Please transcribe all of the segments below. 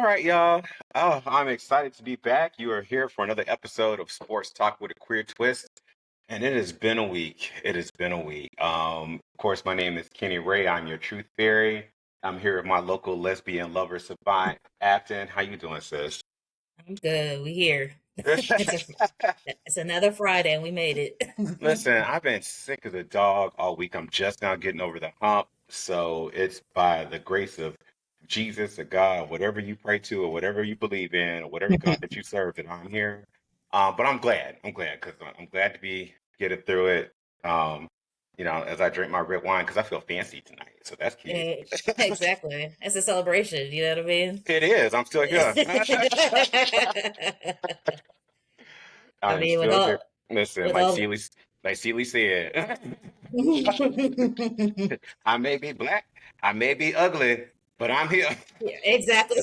right, y'all. Oh, I'm excited to be back. You are here for another episode of Sports Talk with a Queer Twist. And it has been a week. It has been a week. Of course, my name is Kenny Ray. I'm your truth fairy. I'm here with my local lesbian lover, Savant Afton. How you doing, sis? I'm good. We here. It's another Friday and we made it. Listen, I've been sick as a dog all week. I'm just now getting over the hump. So it's by the grace of Jesus or God, whatever you pray to or whatever you believe in or whatever God that you serve, that I'm here. But I'm glad. I'm glad because I'm glad to be getting through it. Um, as I drink my red wine because I feel fancy tonight. So that's cute. Exactly. It's a celebration. You know what I mean? It is. I'm still here. I I'm mean, still here. Listen, with like all. Celie said, I may be black, I may be ugly, but I'm here. Yeah, exactly.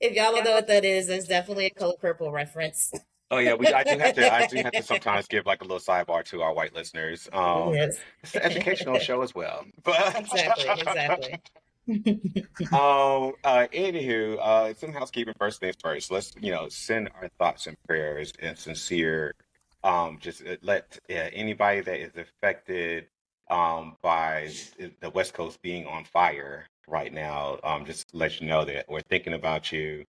If y'all don't know what that is, it's definitely a Color Purple reference. Oh yeah, I do have to sometimes give like a little sidebar to our white listeners. Yes. It's an educational show as well. But Exactly. Exactly. anywho, some housekeeping first things first. Let's send our thoughts and prayers and sincere. Just let anybody that is affected by the West Coast being on fire right now. Just let you know that we're thinking about you.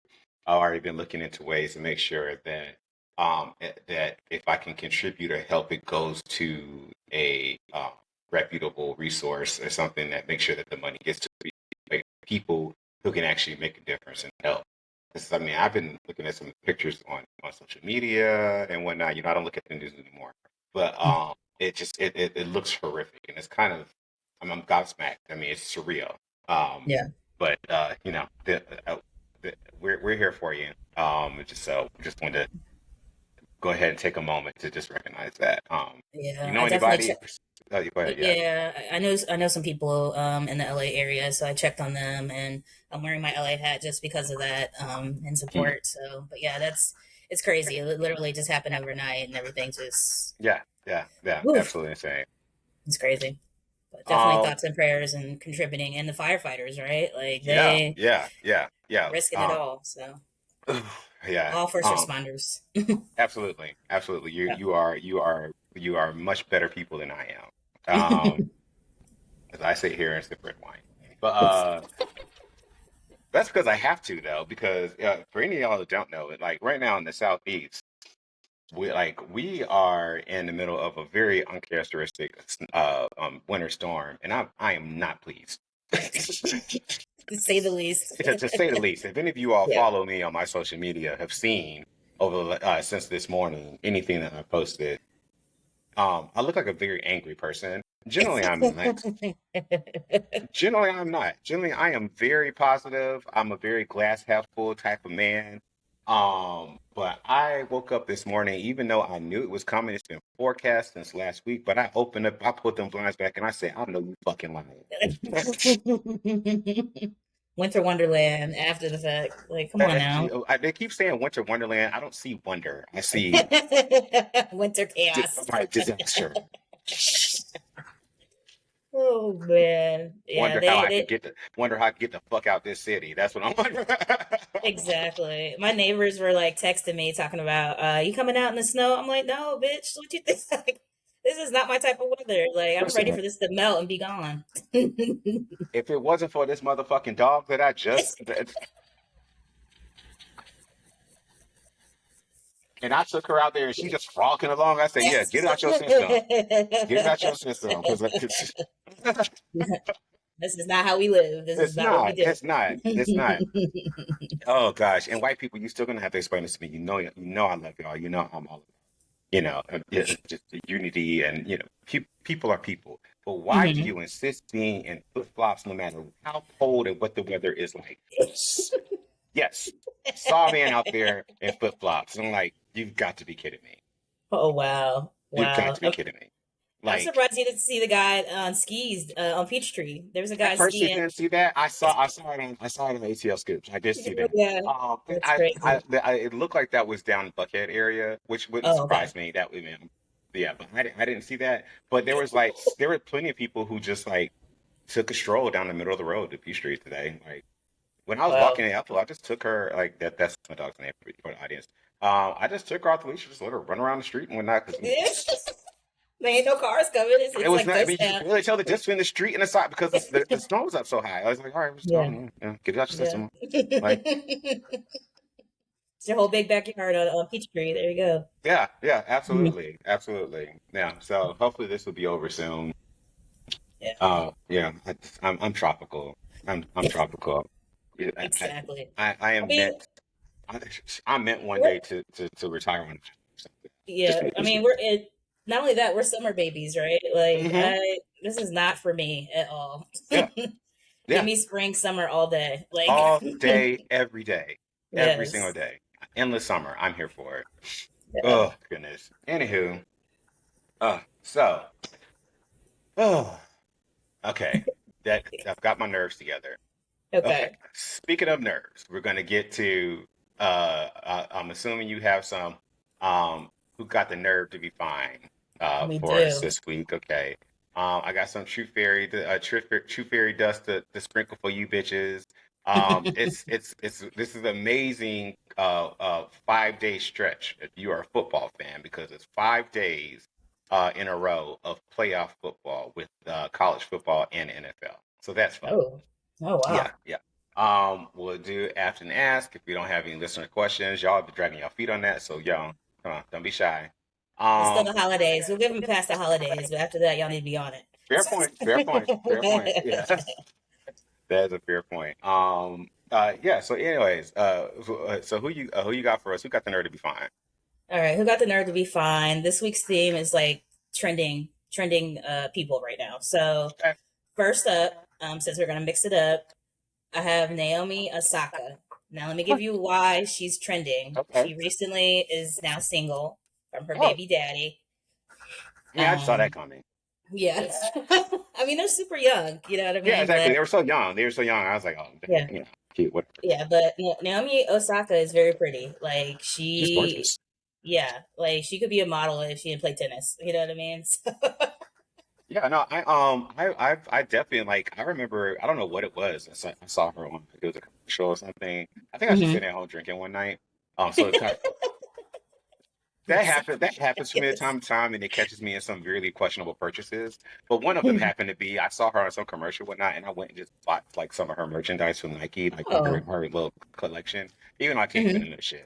I've already been looking into ways to make sure that that if I can contribute or help, it goes to a reputable resource or something that makes sure that the money gets to people who can actually make a difference and help. I mean, I've been looking at some pictures on social media and whatnot. I don't look at the news anymore, but it looks horrific and it's kind of I'm gobsmacked. I mean, it's surreal. Um, Yeah. but we're here for you. Just wanted to go ahead and take a moment to just recognize that. You Yeah. know I definitely anybody? check. Oh, go ahead. Yeah. Yeah, I know some people in the LA area, so I checked on them, and I'm wearing my LA hat just because of that in Mhm. support. So, but yeah, it's crazy. It literally just happened overnight, and everything just Yeah. Yeah. Yeah. woof, Absolutely insane. it's crazy. But definitely Um, thoughts and prayers and contributing, and the firefighters, right? Like Yeah, they yeah, yeah, yeah. risking it all. So Yeah. all first responders. Absolutely, absolutely. You Yeah. you are you are you are much better people than I am. As I sit here and sip red wine. But that's because I have to though, because for any of y'all that don't know it, like right now in the southeast, we are in the middle of a very uncharacteristic winter storm, and I am not pleased. To say the least. To say the least. If any of you all Yeah. follow me on my social media, have seen over since this morning anything that I posted, I look like a very angry person. Generally, I'm not. Generally, I'm not. Generally, I am very positive. I'm a very glass half full type of man. But I woke up this morning, even though I knew it was coming. It's been forecast since last week. But I opened up, I put them blinds back, and I said, "I know you fucking lying." Winter Wonderland after the fact. Like, come on now. They keep saying Winter Wonderland. I don't see wonder. I see Winter chaos. right disaster. Oh man. Yeah, they Wonder how I could get the fuck out this city. That's what I'm wondering. exactly. My neighbors were like texting me talking about you coming out in the snow. I'm like, no, bitch, what you think? Like, this is not my type of weather. Like, I'm ready Listen, for this to melt and be gone. if it wasn't for this motherfucking dog that and I took her out there and she just frolicking along, I said, yeah, Yes. get it out your system. Get it out your system. Because This is not how we live. This is it's not what we not. do. It's not. It's not. Oh gosh. And white people, you still gonna have to explain this to me. You know I love y'all. You know I'm all just the unity and people are people. But why do Mhm. you insist being in flip flops no matter how cold and what the weather is like? Yes. Saw a man out there in flip flops. I'm like, you've got to be kidding me. Oh wow, You've got wow! to be kidding me. I'm Like, surprised you didn't see the guy on skis on Peachtree. There was a I guy personally skiing. didn't see that. I saw it on ATL scoops. I did see that. Yeah, that's crazy. It looked like that was down in Buckhead area, which wouldn't Oh, okay. surprise me. That would, man, yeah, but I didn't see that. But there were plenty of people who just like took a stroll down the middle of the road to P Street today. Like when I was walking Wow. in Apple, I just took her like that. That's my dog's name for the audience. I just took her off the leash, just let her run around the street and whatnot. Because There ain't no cars coming. it It's was like not. I ghost mean, you could town. barely tell the difference between the street and the side because the snow was up so high. I was like, all right, we're Yeah. snowing. Yeah, get it out your Yeah. system. Like, It's your whole big backyard on Peachtree. There you go. yeah, yeah, Mhm. absolutely, absolutely. Yeah. So hopefully this will be over soon. Yeah. Yeah, I'm tropical. I'm tropical. Yeah, Exactly. I I am mean, meant. I, I meant one we're day to retire on something. Just yeah. be I easy. mean, we're it. Not only that, we're summer babies, right? Like Hmm. this is not for me at all. Yeah, Give yeah. me spring, summer all day. Like, All day, every single yes. day. Endless summer. I'm here for it. Yeah. Oh goodness. Anywho, so, oh, okay. That I've got my nerves together. Okay. Okay. Speaking of nerves, we're gonna get to. I'm assuming you have some. Who got the nerve to be fine? We For us do. this week. Okay. I got some true fairy dust to sprinkle for you bitches. It's this is amazing. 5 day stretch if you are a football fan because it's 5 days in a row of playoff football with college football and NFL. So that's fun. Oh. Oh Yeah, wow. yeah. We'll do Afton Ask. If we don't have any listener questions, y'all be dragging your feet on that. So y'all, come on, don't be shy. It's still Um, the holidays. We'll give them past the holidays, but after that, y'all need to be on Fair point, fair point, fair point. Yeah, it. that is a fair point. Yeah. So, anyways, so who you got for us? Who got the nerve to be fine? All right, who got the nerve to be fine? This week's theme is like trending people right now. So Okay. first up, since we're gonna mix it up, I have Naomi Osaka. Now let me give you why she's trending. Okay. She recently is now single from her Oh, baby daddy. yeah, I just saw that Um, coming. yeah, I mean they're super young, you know what I Yeah, mean? exactly. But They were so young. They were so young. I was like, oh, yeah, you know, cute. Whatever. yeah. But Naomi Osaka is very pretty. She's gorgeous. Yeah, like she could be a model if she didn't play tennis. You know what I mean? Yeah, no, I definitely like. I remember. I don't know what it was. I saw her on. It was a commercial or something. I think I was just Mhm. sitting at home drinking one night. So it kind of, that Yes. happened. That happens to me the Yes. time to time, and it catches me in some really questionable purchases. But one of them happened to be I saw her on some commercial, whatnot, and I went and just bought like some of her merchandise from Nike, like Oh. her little collection. Even though I can't Hmm. fit in this shit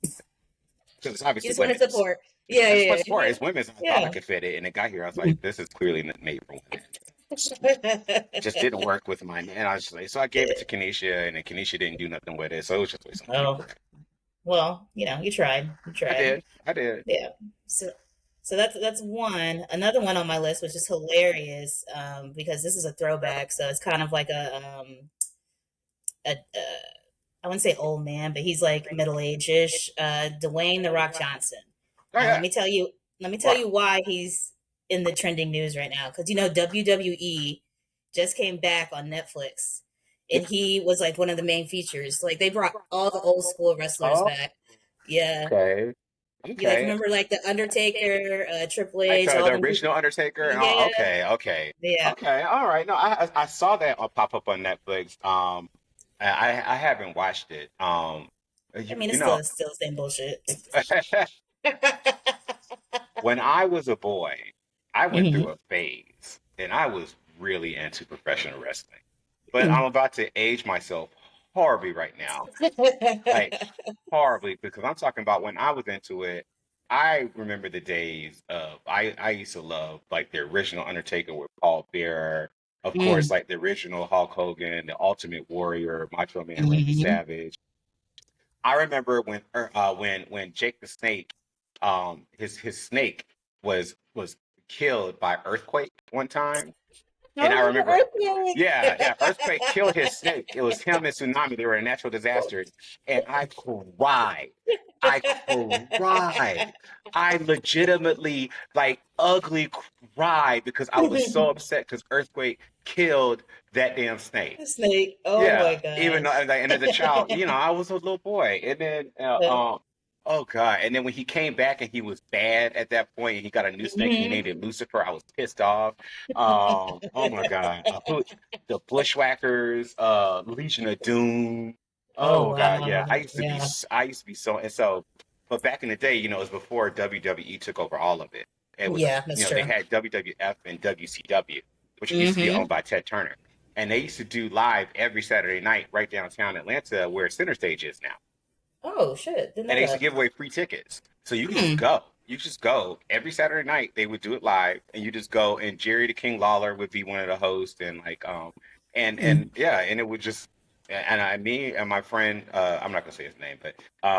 because it's You obviously just want to women's. support. Yeah, I just yeah, want to support it. It's women's. I thought I yeah. could fit it, and it got here. I was like, Mhm. this is clearly not made for women. Just didn't work with mine. And I was just like, so I gave it to Kenesha, and then Kenesha didn't do nothing with it. So it was just a waste of money. Oh, well, you tried. You I tried. did. I did. Yeah. So that's one. Another one on my list, which is hilarious, because this is a throwback. So it's kind of like a I wouldn't say old man, but he's like middle age ish. Dwayne the Rock Johnson. Oh Now yeah. let me tell Wow. you why he's in the trending news right now. Because WWE just came back on Netflix, Yeah. and he was like one of the main features. Like they brought all the old school wrestlers Oh, back. Yeah, okay. you like Okay. remember like the Undertaker, Triple Like H, all the them people. original Undertaker and all. Yeah, Okay. Okay. yeah. Okay. All right. No, I saw that pop up on Netflix. I haven't watched it. I mean, You it's know, still the same bullshit. when I was a boy, I went through Mhm. a phase, and I was really into professional wrestling. But I'm about to age myself horribly right now, like horribly, because I'm talking about when I was into it. I remember the days of I used to love like the original Undertaker with Paul Bearer, of course, Mm. like the original Hulk Hogan, the Ultimate Warrior, Macho Man Randy Mhm. Savage. I remember when Jake the Snake, his snake was killed by earthquake one time, I and I remember remember, Earthquake. yeah, yeah, earthquake killed his snake. It was him and tsunami. They were a natural disaster, and I cried. I cried. I legitimately like ugly cried because I was so upset because earthquake killed that damn snake. The snake. Oh my Yeah, even though, gosh. and as a child, I was a little boy, and then Yeah. Oh God! And then when he came back and he was bad at that point, and he got a new snake and he named Hmm. it Lucifer. I was pissed off. Oh my God! The Bushwhackers, Legion of Doom. Oh Oh God! wow. Yeah, Yeah. I used to be so and so. But back in the day, it was before WWE took over all of it. It was Yeah, that's they true. had WWF and WCW, which used to be Hmm. owned by Ted Turner, and they used to do live every Saturday night right downtown Atlanta, where Center Stage is now, Oh shit, didn't and know they used to that. give away free tickets. So you can just Hmm. go. You just go every Saturday night. They would do it live, and you just go. And Jerry the King Lawler would be one of the hosts, and and Hmm. yeah, and it would just me and my friend, I'm not gonna say his name,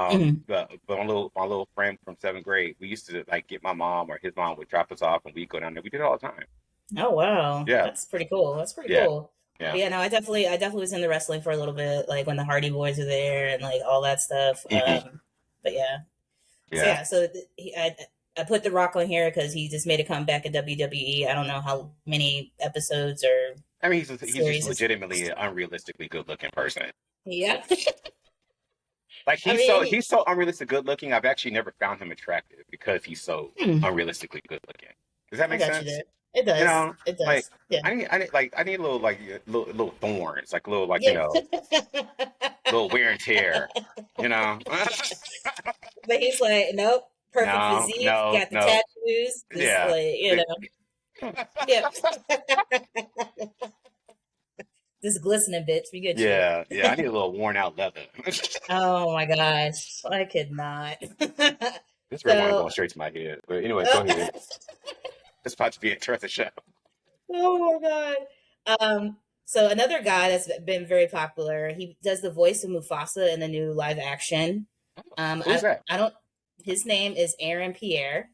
Hmm. but my little friend from seventh grade, we used to like get my mom or his mom would drop us off, and we'd go down there. We did it all the time. Oh wow, Yeah, that's pretty cool. That's pretty yeah, cool. yeah. But yeah, no, I definitely was into wrestling for a little bit, like when the Hardy Boys were there and like all that stuff. Hmm. But yeah, so Yeah. yeah, so I put The Rock on here because he just made a comeback at WWE. I don't know how many episodes or I mean, he's just series. legitimately an unrealistically good looking person. Yeah, Like I mean, he's so unrealistic good looking. I've actually never found him attractive because he's so hmm, unrealistically good looking. Does that I make got you sense? there. It You does. know, It like does. Yeah. I need a little like little thorns, like little like Yeah. little wear and tear. You know, But he's like, nope, perfect no, physique, no, got the no, tattoos, just yeah. like, yep. This glistening bitch, we get you. Yeah, yeah, I need a little worn out leather. Oh my gosh, I could not. This red wine So, going straight to my head. But anyways, go ahead. It's about to be a terrific show. oh my god. So another guy that's been very popular. He does the voice of Mufasa in the new live action. Who's that? I don't. His name is Aaron Pierre,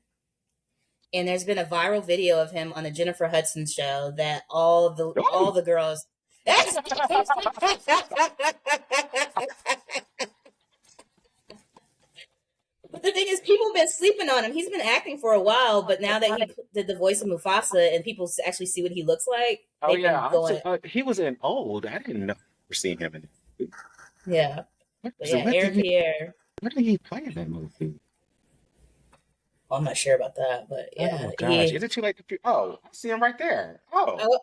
and there's been a viral video of him on the Jennifer Hudson show that all Oh, the girls. But the thing is, people have been sleeping on him. He's been acting for a while, but now that he did the voice of Mufasa and people actually see what he looks like, oh they've yeah. been going, He was in Old. I didn't know. Ever seen him in. yeah. But yeah, What Aaron Pierre. What did he play in that movie? Well, I'm not sure about that, but yeah, Oh gosh, he. is it too late to? Oh, I see him right there. Oh, Oh,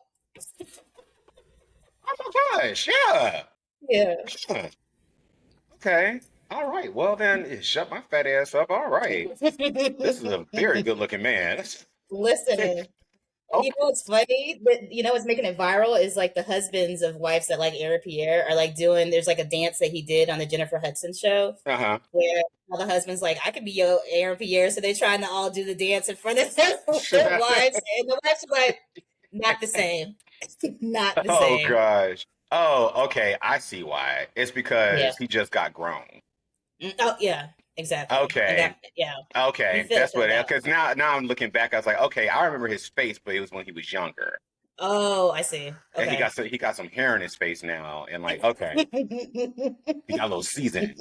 oh my gosh, yeah. yeah. Huh. Okay, all right. Well then, shut my fat ass up. All right, this is a very good looking man. Listen, you Okay. know what's funny? That you know what's making it viral is like the husbands of wives that like Aaron Pierre are like doing. There's like a dance that he did on the Jennifer Hudson show Uh where all the husbands like I could be your Aaron Pierre, so they're trying to all do the dance in front of their huh. wives, and the wives are like, not the same, not the Oh same. gosh. Oh, okay. I see why. It's Yeah. because he just got grown. Oh yeah, exactly. And Okay. got yeah, he Okay. That's what. filled out. Because now I'm looking back. I was like, okay, I remember his face, but it was when he was younger. Oh, I see. And Okay. he got some hair in his face now, and like, okay, he got a little seasoned.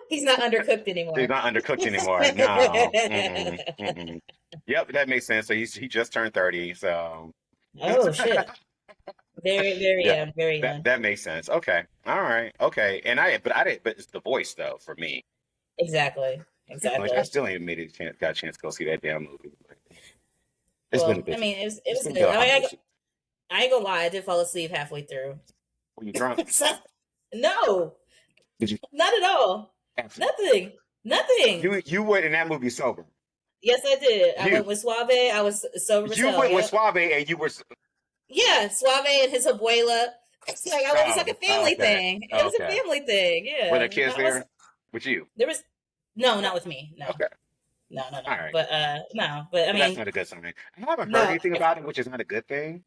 He's not undercooked He's anymore. not undercooked anymore. No. Mm-mm, mm-mm. Yep, that makes sense. So he just turned 30. So Oh shit. Very, very yeah, young, very young. that makes sense. Okay, all right, okay. And I didn't. But it's the voice though for me. Exactly. Pretty much, I Exactly. still ain't got a chance to go see that damn movie. It's been a Well, I busy. mean, it It's was been good. good holidays. I ain't gonna lie, I did fall asleep halfway through. Were you drunk? So, no, Did you? not at all. Nothing. Nothing. You went in that movie sober. Yes, I did. I You went with Suave. I was sober as you hell. went with Yep. Suave and you were. Yeah, Suave and his abuela. It's like it was like a Oh, family okay, thing. It was a okay. family thing. Were Yeah, the kids that was. there with you? There was no, not with me. No, Okay, no, no, all no. right. But no. But I Well, that's mean, not a good sign. I haven't heard no. anything about it, which is not a good thing.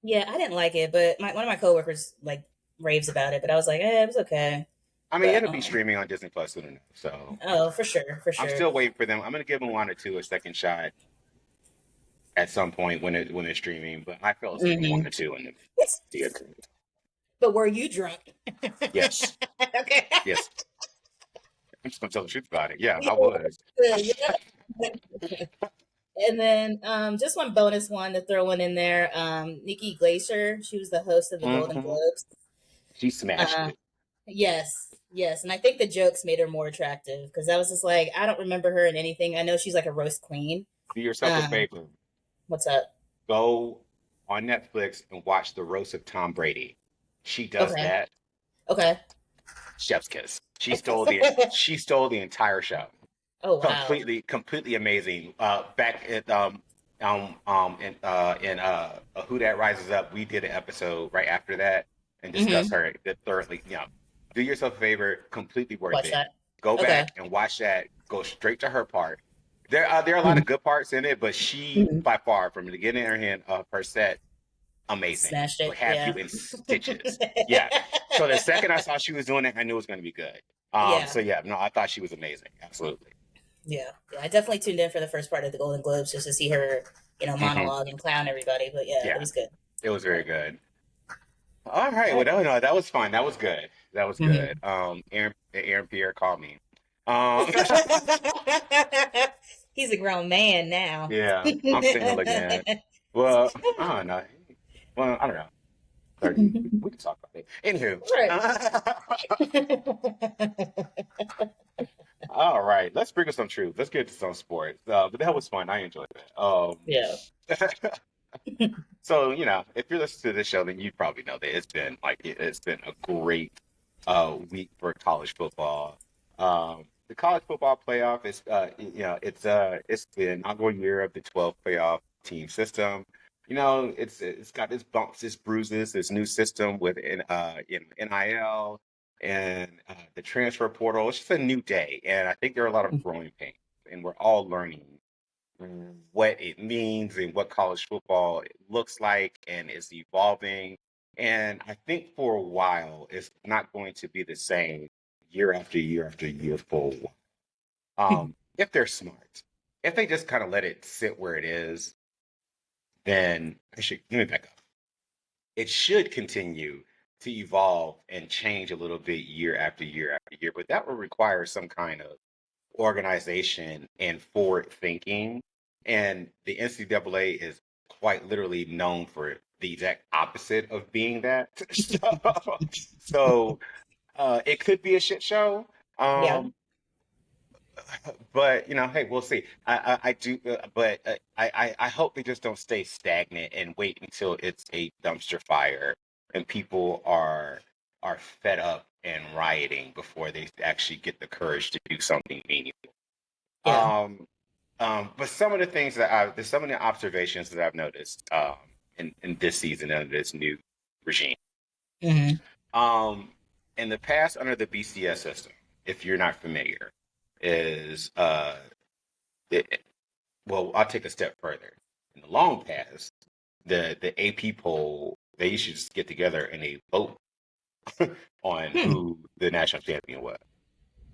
Yeah, I didn't like it, but one of my coworkers like raves about it. But I was like, it was okay. I mean, But it'll be streaming on Disney Plus soon enough. So oh, for sure, for I'm sure. still waiting for them. I'm gonna give them one or two a second shot at some point when it's streaming. But I fell asleep in one Hmm. or two in the theater. But were you drunk? Yes, Okay. yes. I'm just gonna tell the truth about it. Yeah, Yeah, I was. yeah. And then just one bonus one to throw one in there. Nikki Glacier, she was the host of the Golden Hmm. Globes. She smashed Uh, it. Yes, yes, and I think the jokes made her more attractive because I was just like, I don't remember her in anything. I know she's like a roast queen. Do yourself a Um, favor. what's up? Go on Netflix and watch the roast of Tom Brady. She does Okay, that. okay. Chef's kiss. She stole the entire show. Oh wow. Completely amazing. Back at Who That Rises Up, we did an episode right after that and discuss Mm-hmm. her thoroughly. Do yourself a favor, completely worth Watch it. that. Go Okay. back and watch that. Go straight to her part. There are a lot Mhm. of good parts in it, but she Mhm. by far from the beginning of her set, amazing. Smashed Would it. have you Yeah. in stitches. Yeah. So the second I saw she was doing it, I knew it was going to be good. Yeah. So yeah, no, I thought she was amazing. Absolutely. Yeah. Yeah. I definitely tuned in for the first part of the Golden Globes just to see her, Hmm. monologue and clown everybody. But yeah, it Yeah, was good. it was Yeah. very good. All right. All Well, right. no, that was fun. That was good. That was good. Mhm. Aaron Pierre called me. Um, He's a grown man now. yeah, I'm single again. Well, I don't know. Well, I don't know. 30. We can talk about it. Anywho. Right. All right. Let's bring us some truth. Let's get to some sports. But that was fun. I enjoyed that. Yeah. So, if you're listening to this show, then you probably know that it's been a great week for college football. The college football playoff is it's the inaugural year of the 12 playoff team system. It's got its bumps, its bruises, this new system with NIL and the transfer portal. It's just a new day, and I think there are a lot of growing pains, and we're all learning what it means and what college football looks like and is evolving. And I think for a while, it's not going to be the same year after year after year for a while. If they're smart, if they just kind of let it sit where it is, then let me back up. It should continue to evolve and change a little bit year after year after year, but that will require some kind of organization and forward thinking. And the NCAA is quite literally known for the exact opposite of being that. So it could be a shit show. Yeah. Um, but hey, we'll see. I do, but I hope they just don't stay stagnant and wait until it's a dumpster fire and people are fed up and rioting before they actually get the courage to do something meaningful. Yeah. Um, but some of the observations that I've noticed in this season under this new regime. Hmm. Um, in the past, under the BCS system, if you're not familiar, is it, well, I'll take a step further. In the long past, the AP poll, they used to just get together and they vote on Hmm. who the national champion was.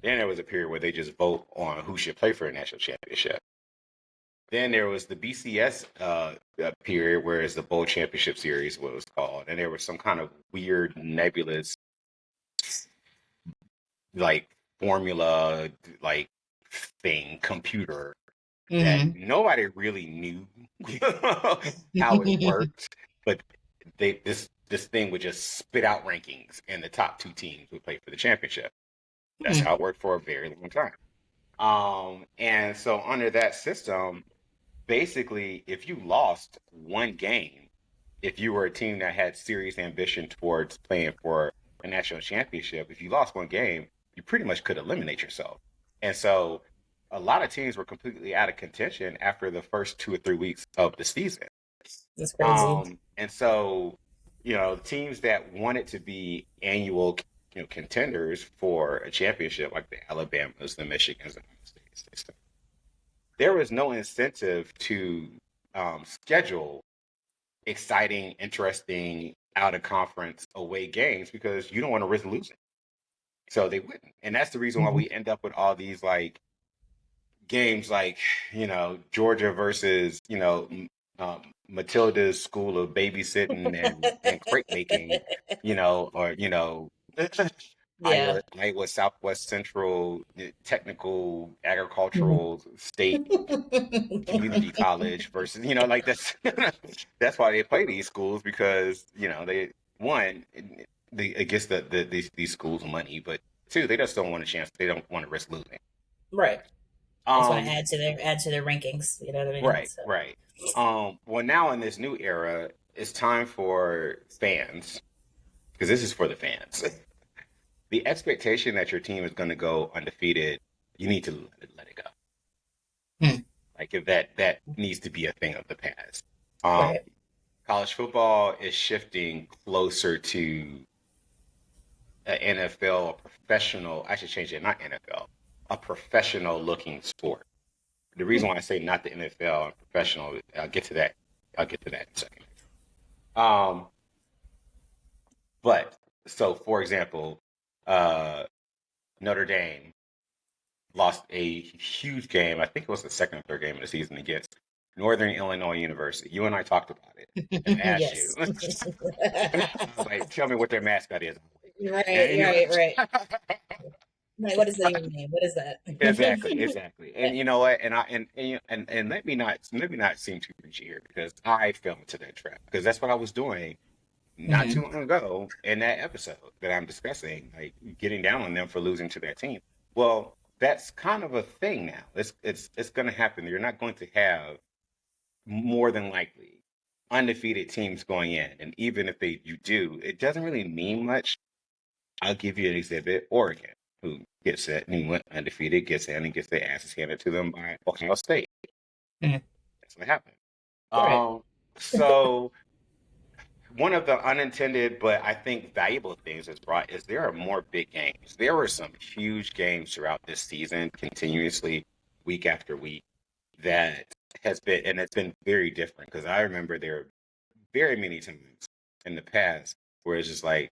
Then there was a period where they just vote on who should play for a national championship. Then there was the BCS period, where it's the Bowl Championship Series, what it was called, and there was some kind of weird nebulous like formula like thing computer that Hmm. nobody really knew how it worked, but this thing would just spit out rankings, and the top two teams would play for the championship. That's how it worked for a very long time. And so under that system, basically, if you lost one game, if you were a team that had serious ambition towards playing for a national championship, if you lost one game, you pretty much could eliminate yourself. And so a lot of teams were completely out of contention after the first 2 or 3 weeks of the season. That's crazy. And so, teams that wanted to be annual, contenders for a championship, like the Alabamas, the Michigans, the States, there was no incentive to schedule exciting, interesting, out of conference away games because you don't want to risk losing. So they wouldn't. And that's the reason why Hmm. we end up with all these like games like, Georgia versus, Matilda's School of Babysitting and Crate Making, or, Yeah. Iowa Southwest Central Technical Hmm. Agricultural State community college versus like that's that's why they play these schools because they one it gets these schools money, but two, they just don't want a chance. They don't want to risk losing. Right. They just want to Um, add to their rankings. You know what I mean? right, So. right. Well, now in this new era, it's time for fans because this is for the fans. The expectation that your team is going to go undefeated, you need to let it go. Hmm. Like if that needs to be a thing of the past. Um, Right. College football is shifting closer to an NFL, a professional. I should change it, not NFL, a professional looking sport. The reason Hmm. why I say not the NFL and professional, I'll get to that. I'll get to that in a second. Um, but so for example, uh, Notre Dame lost a huge game. I think it was the second or third game of the season against Northern Illinois University. You and I talked about it, and I asked you. Yes. I was like, "Tell me what their mascot is." Right. And Right. Right. Like, what does that even mean? What is that? exactly. And you know what? And let me not seem too preachy here because I fell into that trap because that's what I was doing not too Hmm. long ago in that episode that I'm discussing, like getting down on them for losing to their team. Well, that's kind of a thing now. It's going to happen. You're not going to have more than likely undefeated teams going in, and even if you do, it doesn't really mean much. I'll give you an exhibit: Oregon, who gets it and went undefeated, gets in and gets their asses handed to them by Ohio State. Hmm. That's what happened. Right. Um, so one of the unintended but I think valuable things is brought is there are more big games. There were some huge games throughout this season, continuously, week after week, that has been and it's been very different because I remember there are very many times in the past where it's just like,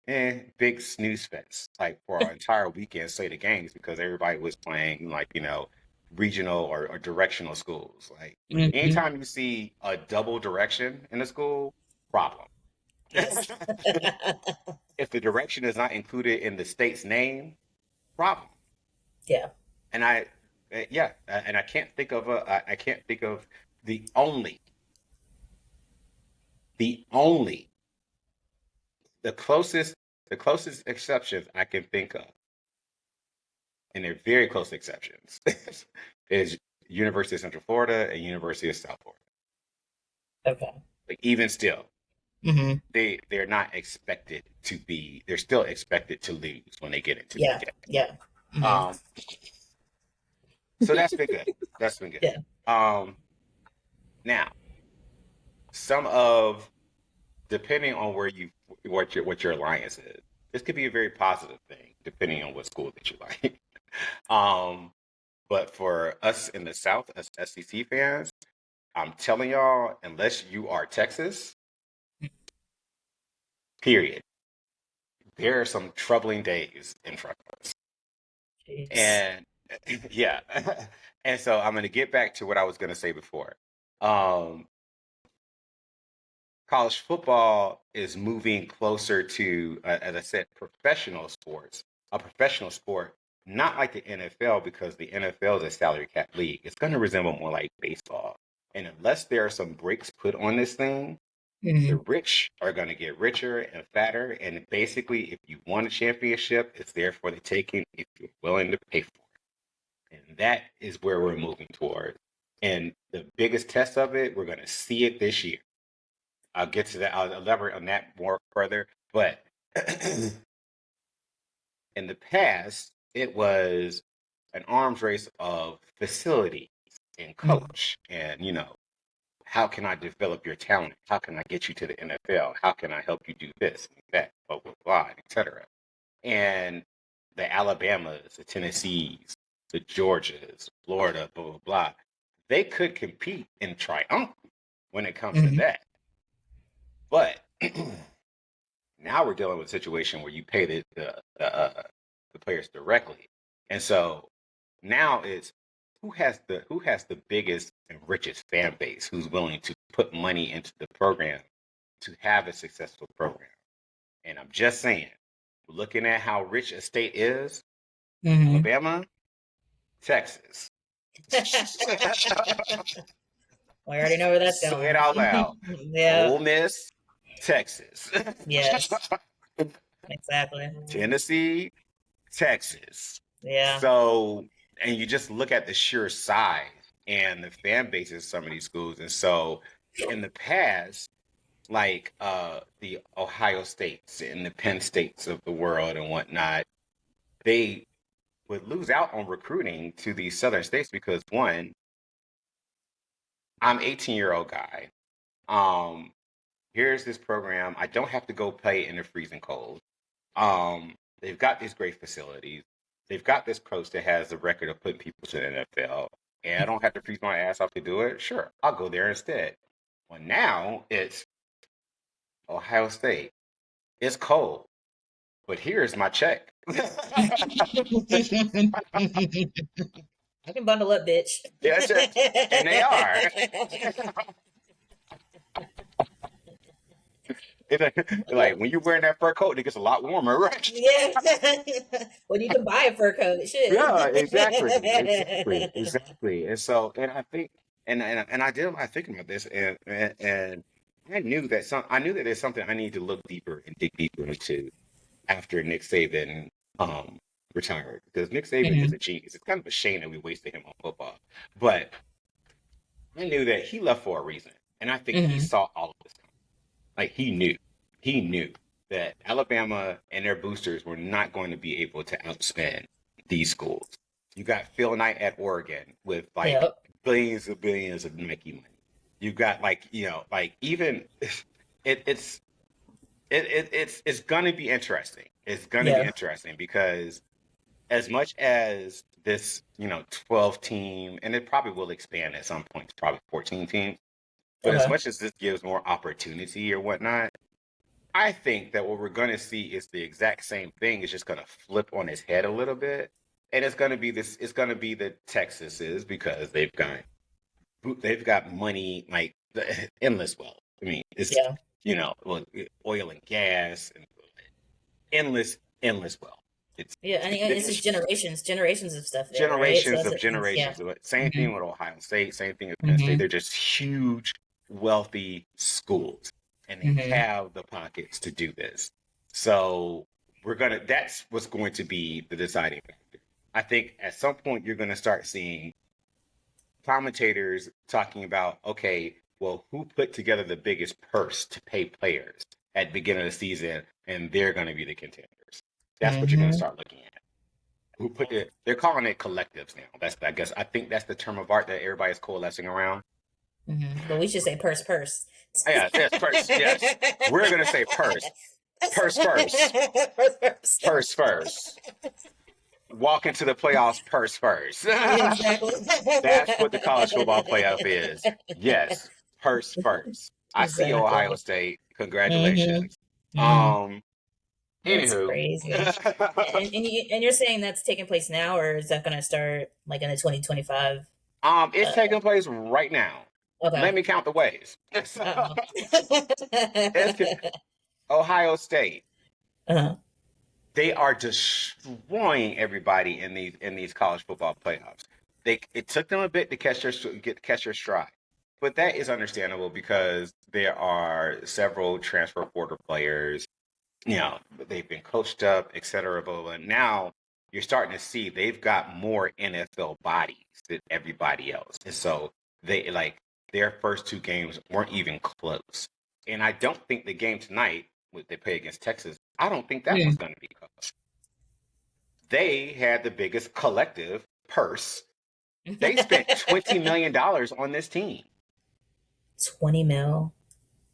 big snooze fest, like for our entire weekend slate of games because everybody was playing like, regional or directional schools. Like Hmm. anytime you see a double direction in a school, problem. Yes. If the direction is not included in the state's name, problem. Yeah. And yeah, and I can't think of the only, the only, the closest, the closest exceptions I can think of, and they're very close exceptions, is University of Central Florida and University of South Florida. Okay. But even still, Hmm. they're not expected to be. They're still expected to lose when they get into the Yeah. game. Yeah. Hmm. Um, so that's been good. That's been good. Yeah. Um, Now, some of depending on where you what your alliance is, this could be a very positive thing depending on what school that you like. um, but for us in the South, as SEC fans, I'm telling y'all, unless you are Texas, period, there are some troubling days in front of us. Jeez. And yeah, and so I'm going to get back to what I was going to say before. Um, College football is moving closer to, as I said, professional sports, a professional sport, not like the NFL because the NFL is a salary cap league. It's going to resemble more like baseball. And unless there are some breaks put on this thing, the Hmm. rich are going to get richer and fatter. And basically, if you want a championship, it's there for the taking if you're willing to pay for it. And that is where we're moving toward. And the biggest test of it, we're going to see it this year. I'll get to that. I'll elaborate on that more further. But in the past, it was an arms race of facilities and Hmm. coach. And, how can I develop your talent? How can I get you to the NFL? How can I help you do this and that, blah, blah, blah, etc. And the Alabamas, the Tennessees, the Georgias, Florida, blah, blah, blah, they could compete in triumph when it comes to Hmm. that. But now we're dealing with a situation where you pay the players directly, and so now it's who has the biggest and richest fan base, who's willing to put money into the program to have a successful program. And I'm just saying, looking at how rich a state is, Hmm. Alabama, Texas. We already know where that's Say it going. out loud. Yeah. Ole Miss, Texas. Yes. Exactly. Tennessee, Texas. Yeah. So, and you just look at the sheer size and the fan bases of some of these schools. And so in the past, like the Ohio States and the Penn States of the world and whatnot, they would lose out on recruiting to these southern states because one, I'm 18-year-old guy. Um, Here's this program. I don't have to go play in the freezing cold. They've got these great facilities. They've got this coach that has the record of putting people to the NFL. And I don't have to freeze my ass off to do it. Sure, I'll go there instead. Well, now it's Ohio State. It's cold, but here's my check. I can bundle up, bitch. Yeah, and they are. It's like when you're wearing that fur coat, it gets a lot warmer, right? Yeah. Well, you can buy a fur coat. Shit. Yeah, exactly. And so, and I think, and I did a lot of thinking about this, and I knew that there's something I need to look deeper and dig deeper into after Nick Saban retired, because Nick Saban is Mhm. a genius. It's kind of a shame that we wasted him on football, but I knew that he left for a reason, and I think he Mhm. saw all of this. Like he knew that Alabama and their boosters were not going to be able to outspend these schools. You got Phil Knight at Oregon with like Yep. billions of Nike money. You got like like even it's it's going to be interesting. It's going to be Yeah. interesting because as much as this 12 team, and it probably will expand at some point to probably 14 teams, but as Okay. much as this gives more opportunity or whatnot, I think that what we're going to see is the exact same thing. It's just going to flip on its head a little bit, and it's going to be this. It's going to be the Texases because they've got money like endless wealth. I mean, it's Yeah. well, oil and gas and endless wealth. It's Yeah. And it's just generations of stuff there, right? So generations that's of what, yeah. generations of it. Same Hmm. thing with Ohio State. Same thing with Penn State. Hmm. They're just huge, wealthy schools, and they Hmm. have the pockets to do this. So That's what's going to be the deciding factor. I think at some point you're going to start seeing commentators talking about, okay, well, who put together the biggest purse to pay players at the beginning of the season, and they're going to be the contenders. That's what you're going to Hmm. start looking at. Who put it? They're calling it collectives now. I think that's the term of art that everybody's coalescing around. But we should say purse. Yeah, yes, purse. Yes, we're gonna say purse. Purse first. Purse. Purse first. Walk into the playoffs. Purse first. Exactly. That's what the college football playoff is. Yes, purse first. I see you, Ohio Exactly. State. Hmm. Congratulations. Hmm. Um. That's Anywho. crazy. And you're saying that's taking place now, or is that going to start like in the 2025? It's Uh, taking place right now. okay. Let me count the ways. Uh-oh. It's Ohio State. Uh-huh. They are destroying everybody in these college football playoffs. It took them a bit to catch their stride, but that is understandable because there are several transfer portal players. They've been coached up, et cetera. Blah, blah, blah. Now you're starting to see they've got more NFL bodies than everybody else, and so they like their first two games weren't even close. And I don't think the game tonight, what they play against Texas, I don't think that one's Hmm. going to be close. They had the biggest collective purse. They spent $20 million on this team. 20 mil.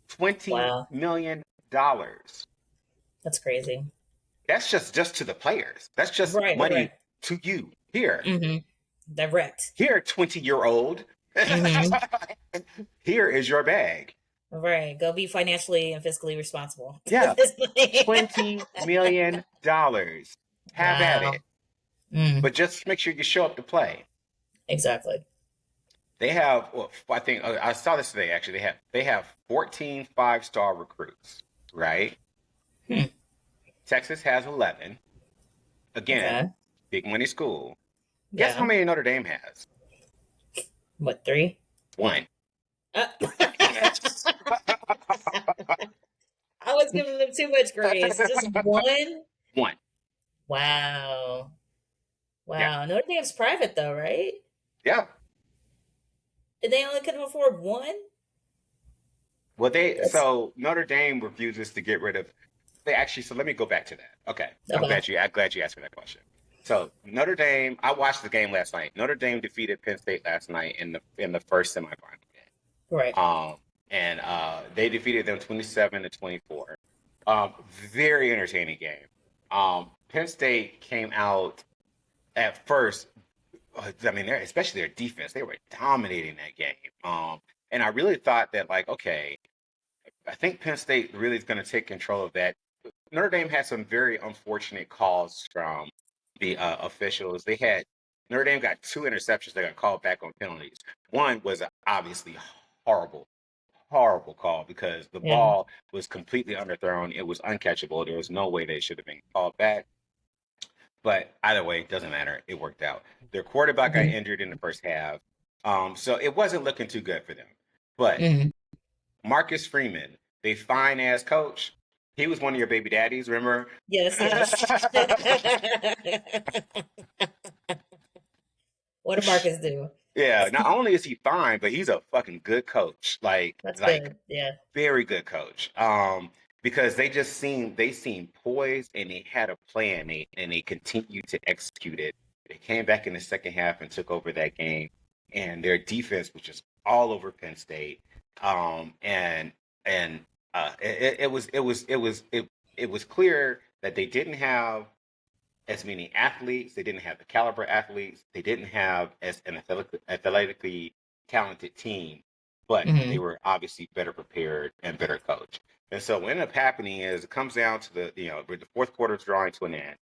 $20 Wow. million. That's crazy. That's just to the players. That's just Right. money to you. Here, Hmm. Direct. here, 20-year-old. Hmm. Here is your bag. Right. Go be financially and fiscally responsible Yeah, with this money. $20 million. Have at Wow. it. Mm, But just make sure you show up to play. exactly. They have, well, I think I saw this today. Actually, they have 14 5-star recruits, right? Hmm. Texas has 11. Again, Okay. big money school. Guess how Yeah. many Notre Dame has? What, 3? One. Uh, Damn it. I was giving them too much grace. Just one? One. Wow. Yeah. Wow. Notre Dame's private though, right? Yeah. And they only couldn't afford one? Well, That's so Notre Dame refuses to get rid of. They actually. So let me go back to that. Okay, okay. I'm glad you asked me that question. So Notre Dame. I watched the game last night. Notre Dame defeated Penn State last night in the first semifinal Right. game. And they defeated them 27-24. Um, Very entertaining game. Penn State came out at first. I mean, especially their defense, they were dominating that game. And I really thought that, like, okay, I think Penn State really is going to take control of that. Notre Dame had some very unfortunate calls from the officials. Notre Dame got two interceptions that got called back on penalties. One was obviously horrible, horrible call because the Yeah. ball was completely underthrown. It was uncatchable. There was no way they should have been called back. But either way, it doesn't matter. It worked out. Their quarterback got Hmm. injured in the first half. So it wasn't looking too good for them. But Hmm. Marcus Freeman, the fine ass coach, he was one of your baby daddies, remember? Yes, yes. What did Marcus do? Yeah, not only is he fine, but he's a fucking good coach. That's Like good. Yeah. very good coach. Because they seemed poised and they had a plan, and they continued to execute it. They came back in the second half and took over that game, and their defense was just all over Penn State. And it was clear that they didn't have as many athletes. They didn't have the caliber athletes. They didn't have as an athletically talented team, but they Hmm. were obviously better prepared and better coached. And so what ended up happening is it comes down to the fourth quarter is drawing to an end.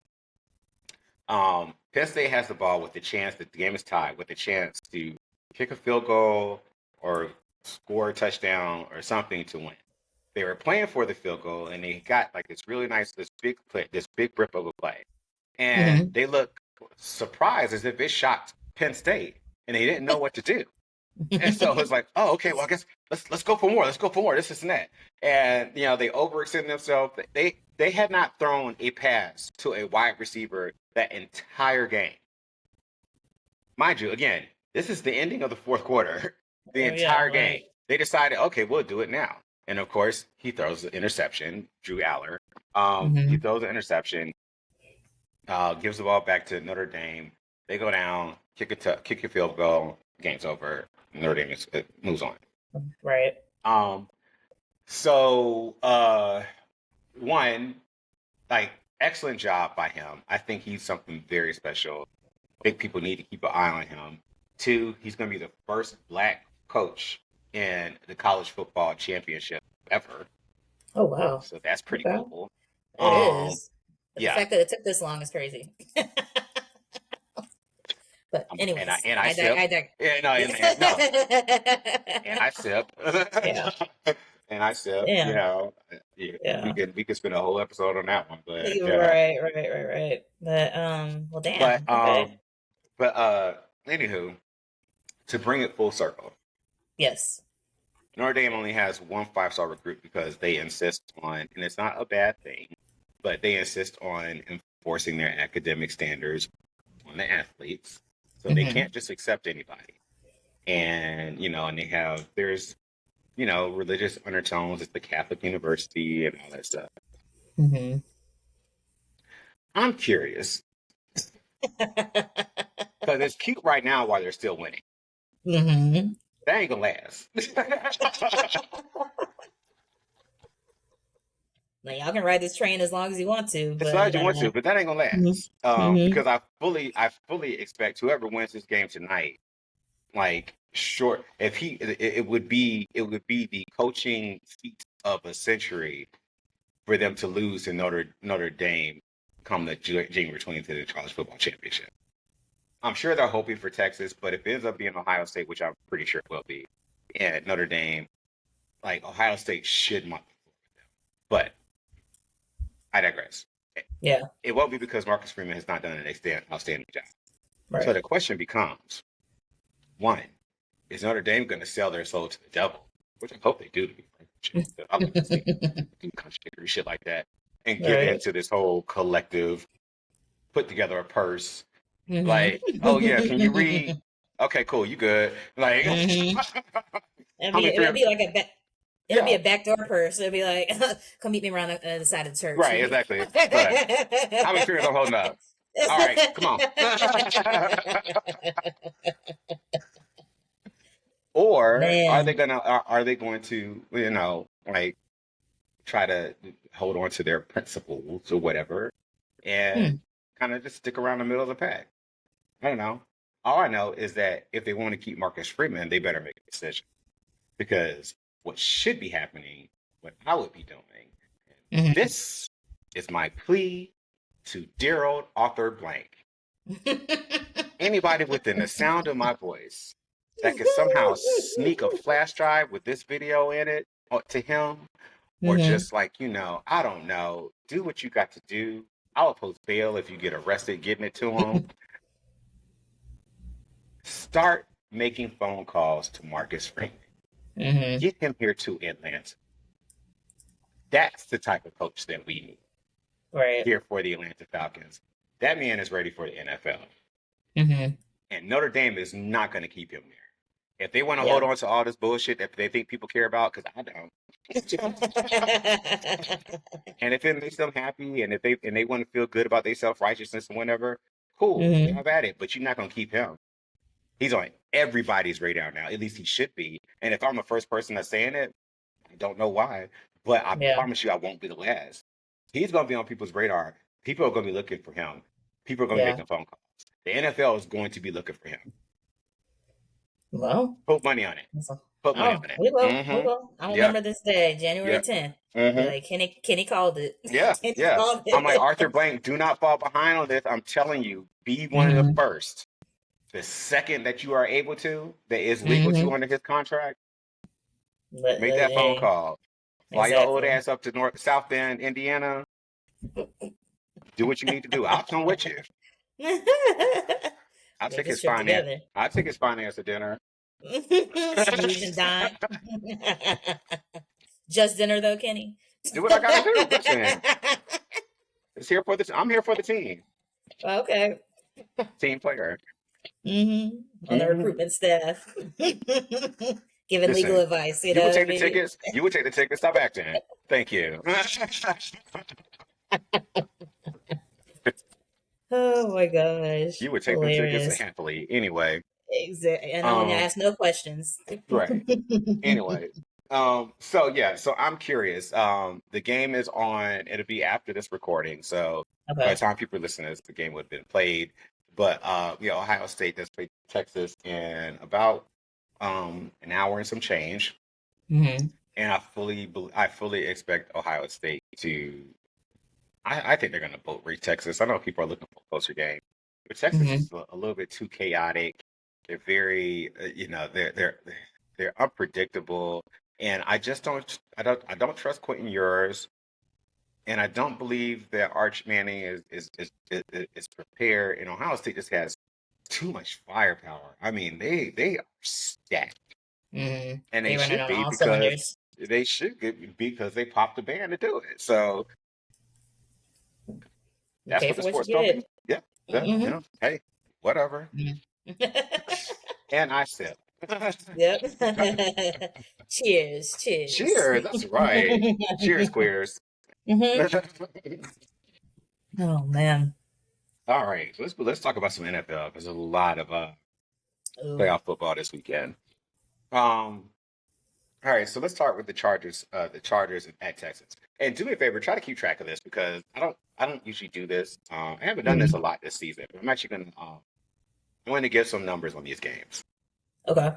Penn State has the ball with the chance that the game is tied, with the chance to kick a field goal or score a touchdown or something to win. They were playing for the field goal, and they got like this really nice, this big play, this big rip of a play, and Hmm. they look surprised as if it shocked Penn State, and they didn't know what to do. And so it was like, oh, okay, well, I guess let's go for more. Let's go for more. This and that. And they overextended themselves. They had not thrown a pass to a wide receiver that entire game. Mind you, again, this is the ending of the fourth quarter. The Yeah, entire game. right. They decided, okay, we'll do it now. And of course, he throws the interception, Drew Aller. He Hmm. throws the interception, gives the ball back to Notre Dame. They go down, kick a field goal. Game's over. Notre Dame moves on. Right. Um, so one, like, excellent job by him. I think he's something very special. I think people need to keep an eye on him. Two, he's going to be the first black coach in the college football championship ever. Oh wow. So that's pretty Okay. cool. It Um, is. But the yeah, fact that it took this long is crazy. But and I anyways, and I sip. I dig. Yeah, no, Yeah. no, and I sip. Yeah. And I sip. Yeah. Yeah, Yeah. we could spend a whole episode on that one, but yeah, Right, right, right, right. But well but damn. Okay. but anywho, to bring it full circle, Yes. Notre Dame only has one 5-star recruit because they insist on, and it's not a bad thing, but they insist on enforcing their academic standards on the athletes. So they Hmm. can't just accept anybody. And, and there's, religious undertones. It's the Catholic University and all that stuff. Hmm. I'm curious because it's cute right now while they're still winning. Hmm. That ain't gonna last. Like y'all can ride this train as long as you want to, As long as but you want to, but that ain't gonna mhm. last. Mhm. Because I fully expect whoever wins this game tonight, like, short, if it would be the coaching feat of a century for them to lose to Notre Dame come the January 20th to the college football championship. I'm sure they're hoping for Texas, but if it ends up being Ohio State, which I'm pretty sure it will be, and Notre Dame, like, Ohio State should not. But I digress. Yeah. It won't be because Marcus Freeman has not done an outstanding job. So Right. the question becomes, one, is Notre Dame going to sell their soul to the devil? Which I hope they do. To be frank. shit. I love to see do contradictory shit like that and get Right. into this whole collective, put together a purse. hmm Like, oh yeah, can you read? Okay, cool, you good. Like, hmm how many it'd three? be like a it'll be Yeah, a backdoor purse. It'll be like, come meet me around the side of the church. right, exactly. Right. How many fingers I'm holding up? All right, come on. Or Man. are they going to, like try to hold on to their principles or whatever and Hmm. kind of just stick around the middle of the pack? I don't know. All I know is that if they want to keep Marcus Freeman, they better make a decision because what should be happening, what I would be doing, hmm this is my plea to dear old author blank. Anybody within the sound of my voice that could somehow sneak a flash drive with this video in it to him, or hmm just like, I don't know, do what you got to do. I'll post bail if you get arrested getting it to him. Start making phone calls to Marcus Freeman. hmm Get him here to Atlanta. That's the type of coach that we need Right. here for the Atlanta Falcons. That man is ready for the NFL. hmm And Notre Dame is not going to keep him there. If they want to hold Yeah. on to all this bullshit that they think people care about, because I don't. And if it makes them happy, and if they want to feel good about their self righteousness and whatever, cool, hmm have at it. But you're not gonna keep him. He's on everybody's radar now. At least he should be. And if I'm the first person that's saying it, I don't know why, but I Yeah. promise you, I won't be the last. He's gonna be on people's radar. People are gonna be looking for him. People are gonna be Yeah. making phone calls. The NFL is going to be looking for him. Well, Put money on it. so- Put money oh, on it. we will. We Mm-hmm. will. I Yep. remember this day, January Yep. 10th. Be Mm-hmm. like, Kenny called it. Yeah, Kenny yeah. called I'm like, it. Arthur Blank, do not fall behind on this. I'm telling you, be one of the hmm first. The second that you are able to, that is legal to hmm under his contract, But make that phone hey, call. Fly your old exactly. ass up to South Bend, Indiana. Do what you need to do. I'll come with you. I'll Make take this his trip finance. together. I'll take his finance to dinner. Snooze and dine. Just dinner though, Kenny. Do what I gotta do. Listen, it's here for this. I'm here for the team. Okay. Team player. On the Hmm. recruitment staff. Giving legal Listen, advice, you you would know what I take the mean? tickets. You would take the tickets. Stop acting. Thank you. Oh my gosh. You would take them tickets Hilarious. happily. Anyway, Exactly. And I wouldn't um, ask no questions. right. Anyway, so yeah, so I'm curious. The game is on. It'll be after this recording. So by the Okay. time people listen to this, the game would have been played. But Ohio State does play Texas in about an hour and some change, hmm and I fully expect Ohio State to. I think they're going to boat race Texas. I know people are looking for a closer game, but Texas hmm is a little bit too chaotic. They're very, they're unpredictable, and I don't trust Quentin Ewers, and I don't believe that Arch Manning is prepared. And Ohio State just has too much firepower. I mean, they are stacked, and they They running should on be all because cylinders. they popped the band to do it. So You that's pay what for the what you sport's gonna get. be. Yeah, yeah, hmm hey, whatever. Mhm. And I sip. Yep. Cheers. Cheers. Cheers. That's right. Cheers, queers. hmm Oh man. All right, let's talk about some NFL. There's a lot of Ooh. playoff football this weekend. Um, all right, so let's start with the Chargers. The Chargers at Texans. And do me a favor, try to keep track of this because I don't usually do this. I haven't done this a hmm lot this season. But I'm actually I'm going to give some numbers on these games. Okay.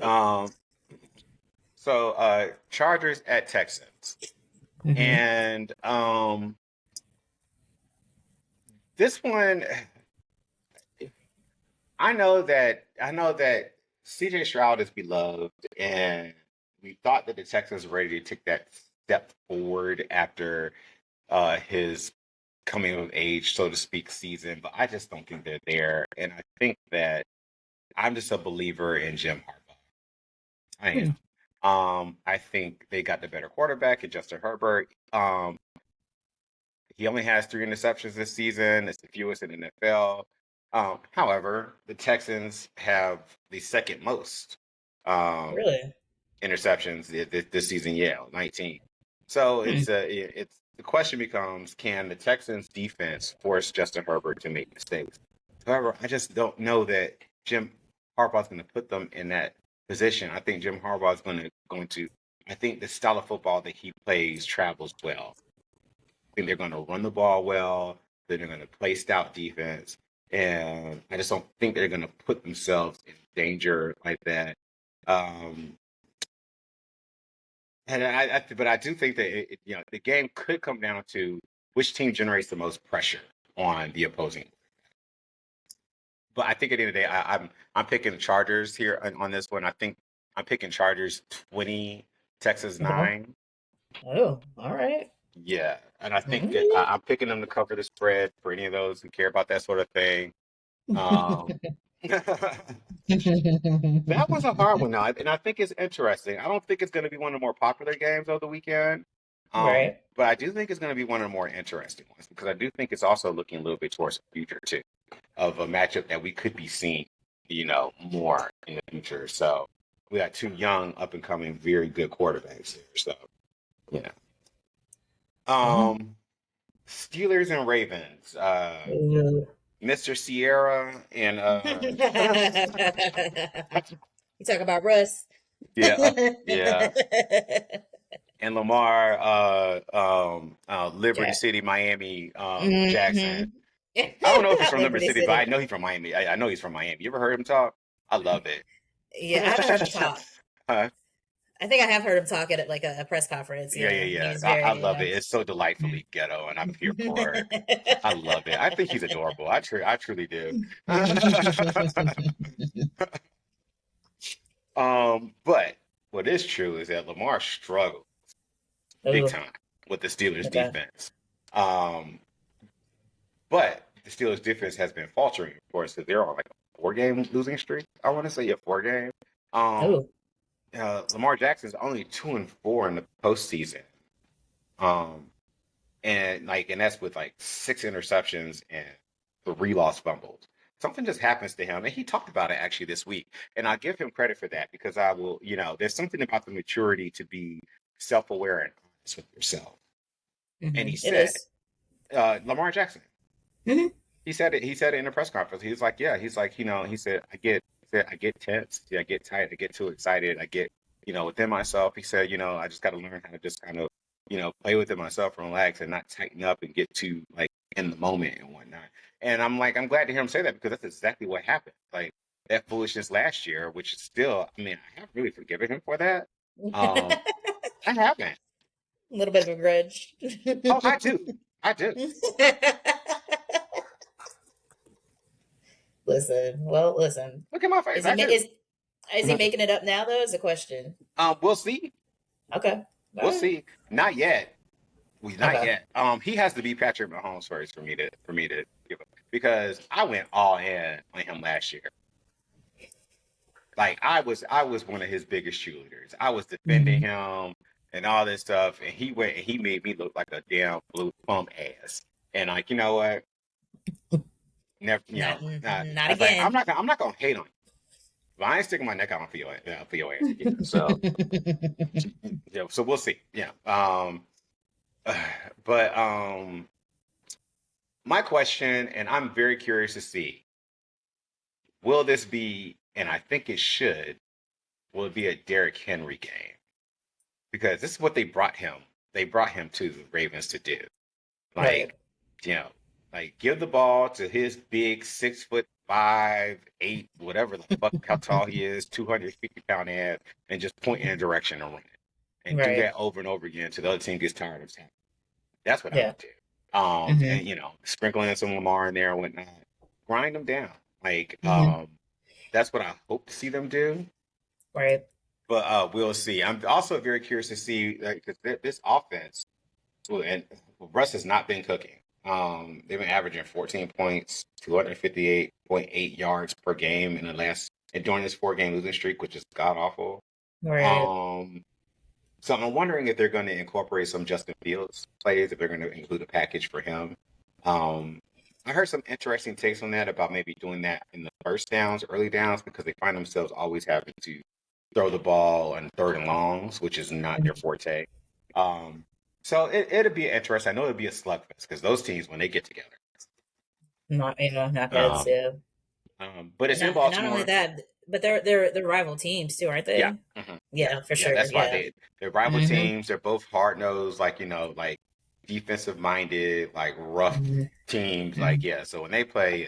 Um, so Chargers at Texans, hmm and this one. I know that CJ Stroud is beloved, and we thought that the Texans were ready to take that step forward after his coming of age, so to speak, season. But I just don't think they're there, and I think that I'm just a believer in Jim Harbaugh. I am. I think they got the better quarterback in Justin Herbert. He only has 3 interceptions this season. It's the fewest in the NFL. However, the Texans have the second most um, Really? interceptions this season. Yeah, 19. So Hmm. it's the question becomes: can the Texans defense force Justin Herbert to make mistakes? However, I just don't know that Jim Harbaugh's going to put them in that position. I think Jim Harbaugh's going to. I think the style of football that he plays travels well. I think they're going to run the ball well. They're going to play stout defense, and I just don't think they're going to put themselves in danger like that. Um, but I do think that the game could come down to which team generates the most pressure on the opposing. But I think at the end of the day, I'm picking Chargers here on this one. I think I'm picking Chargers 20, Texas Okay. 9. Oh, all right. Yeah, and I think Mm. I'm picking them to cover the spread for any of those who care about that sort of thing. Um, that was a hard one, now, and I think it's interesting. I don't think it's going to be one of the more popular games of the weekend, Right. but I do think it's going to be one of the more interesting ones because I do think it's also looking a little bit towards the future too, of a matchup that we could be seeing, more in the future. So we got 2 young, up and coming, very good quarterbacks here. So yeah. Mhm. Um, Steelers and Ravens. Ooh. Mr. Sierra and You talk about Russ. yeah, yeah, and Lamar, Liberty Jack. City, Miami, Jackson. Hmm. I don't know if he's from Liberty Liberty City, but I City. know he's from Miami. I know he's from Miami. You ever heard him talk? I love it. Yeah, I haven't heard him talk. Huh? I think I have heard him talk at like a press conference. Yeah, yeah, Yeah, he yeah. was I very, love yeah. it. It's so delightfully ghetto, and I'm here for it. I love it. I think he's adorable. I truly do. But what is true is that Lamar struggled big Oh, time with the Steelers okay. defense. Um, but the Steelers defense has been faltering, of course, because they're on like a 4 game losing streak. I want to say a 4 game. Um, Oh, Lamar Jackson's only 2-4 in the postseason. Um, and that's with like 6 interceptions and 3 lost fumbles. Something just happens to him, and he talked about it actually this week. And I give him credit for that because I will, there's something about the maturity to be self-aware and honest with yourself. And he it said, is. Lamar Jackson, Hmm. he said it. He said it in a press conference. He was like, yeah. He's like, he said, I get tense. Yeah, I get tight. I get too excited. I get, within myself. He said, I just got to learn how to just kind of, play within myself and relax and not tighten up and get too like in the moment and whatnot. And I'm like, I'm glad to hear him say that because that's exactly what happened. Like that foolishness last year, which is still, I mean, I haven't really forgiven him for that. Um, I haven't. A little bit of a grudge. Oh, I do. I do. Listen. Look at my face. Is he I ma- do. is he making it up now though? Is a question. We'll see. Okay. All We'll right. see. Not yet. We not Okay. yet. He has to be Patrick Mahomes first for me to give up because I went all in on him last year. Like I was one of his biggest cheerleaders. I was defending Hmm. him and all this stuff, and he went and he made me look like a damn blue bum ass. And like, you know what? Never, Not I was like, I'm again. not gonna, I'm not gonna hate on you, but I ain't sticking my neck out for your ass again. So yeah, so we'll see. Yeah. But my question, and I'm very curious to see, will this be, and I think it should, will it be a Derrick Henry game? Because this is what they brought him. They brought him to the Ravens to do. Right. Like, you know, like give the ball to his big 6'5", 8, whatever the fuck how tall he is, 250-pound ass, and just point in a direction and run it. And do Right. that over and over again until the other team gets tired of it. That's what I Yeah. would do. Hmm. And sprinkling in some Lamar in there and whatnot, grind them down. Like, Hmm. that's what I hope to see them do. Right. But we'll see. I'm also very curious to see because this offense, well, and Russ has not been cooking. They've been averaging 14 points, 258.8 yards per game in the last and during this 4 game losing streak, which is god awful. Right. Um, so I'm wondering if they're going to incorporate some Justin Fields plays, if they're going to include a package for him. Um, I heard some interesting takes on that about maybe doing that in the first downs, early downs, because they find themselves always having to throw the ball on third and longs, which is not their forte. Um, so it'll be interesting. I know it'll be a slugfest because those teams, when they get together, Not not good um, too. but it's in And not only Baltimore. that, but they're rival teams too, aren't Yeah. they? Yeah. Yeah, for Yeah. sure. That's why Yeah. they're rival Hmm. teams. They're both hard nosed, like, like defensive minded, like rough Hmm. teams. Like, Hmm. yeah. So when they play,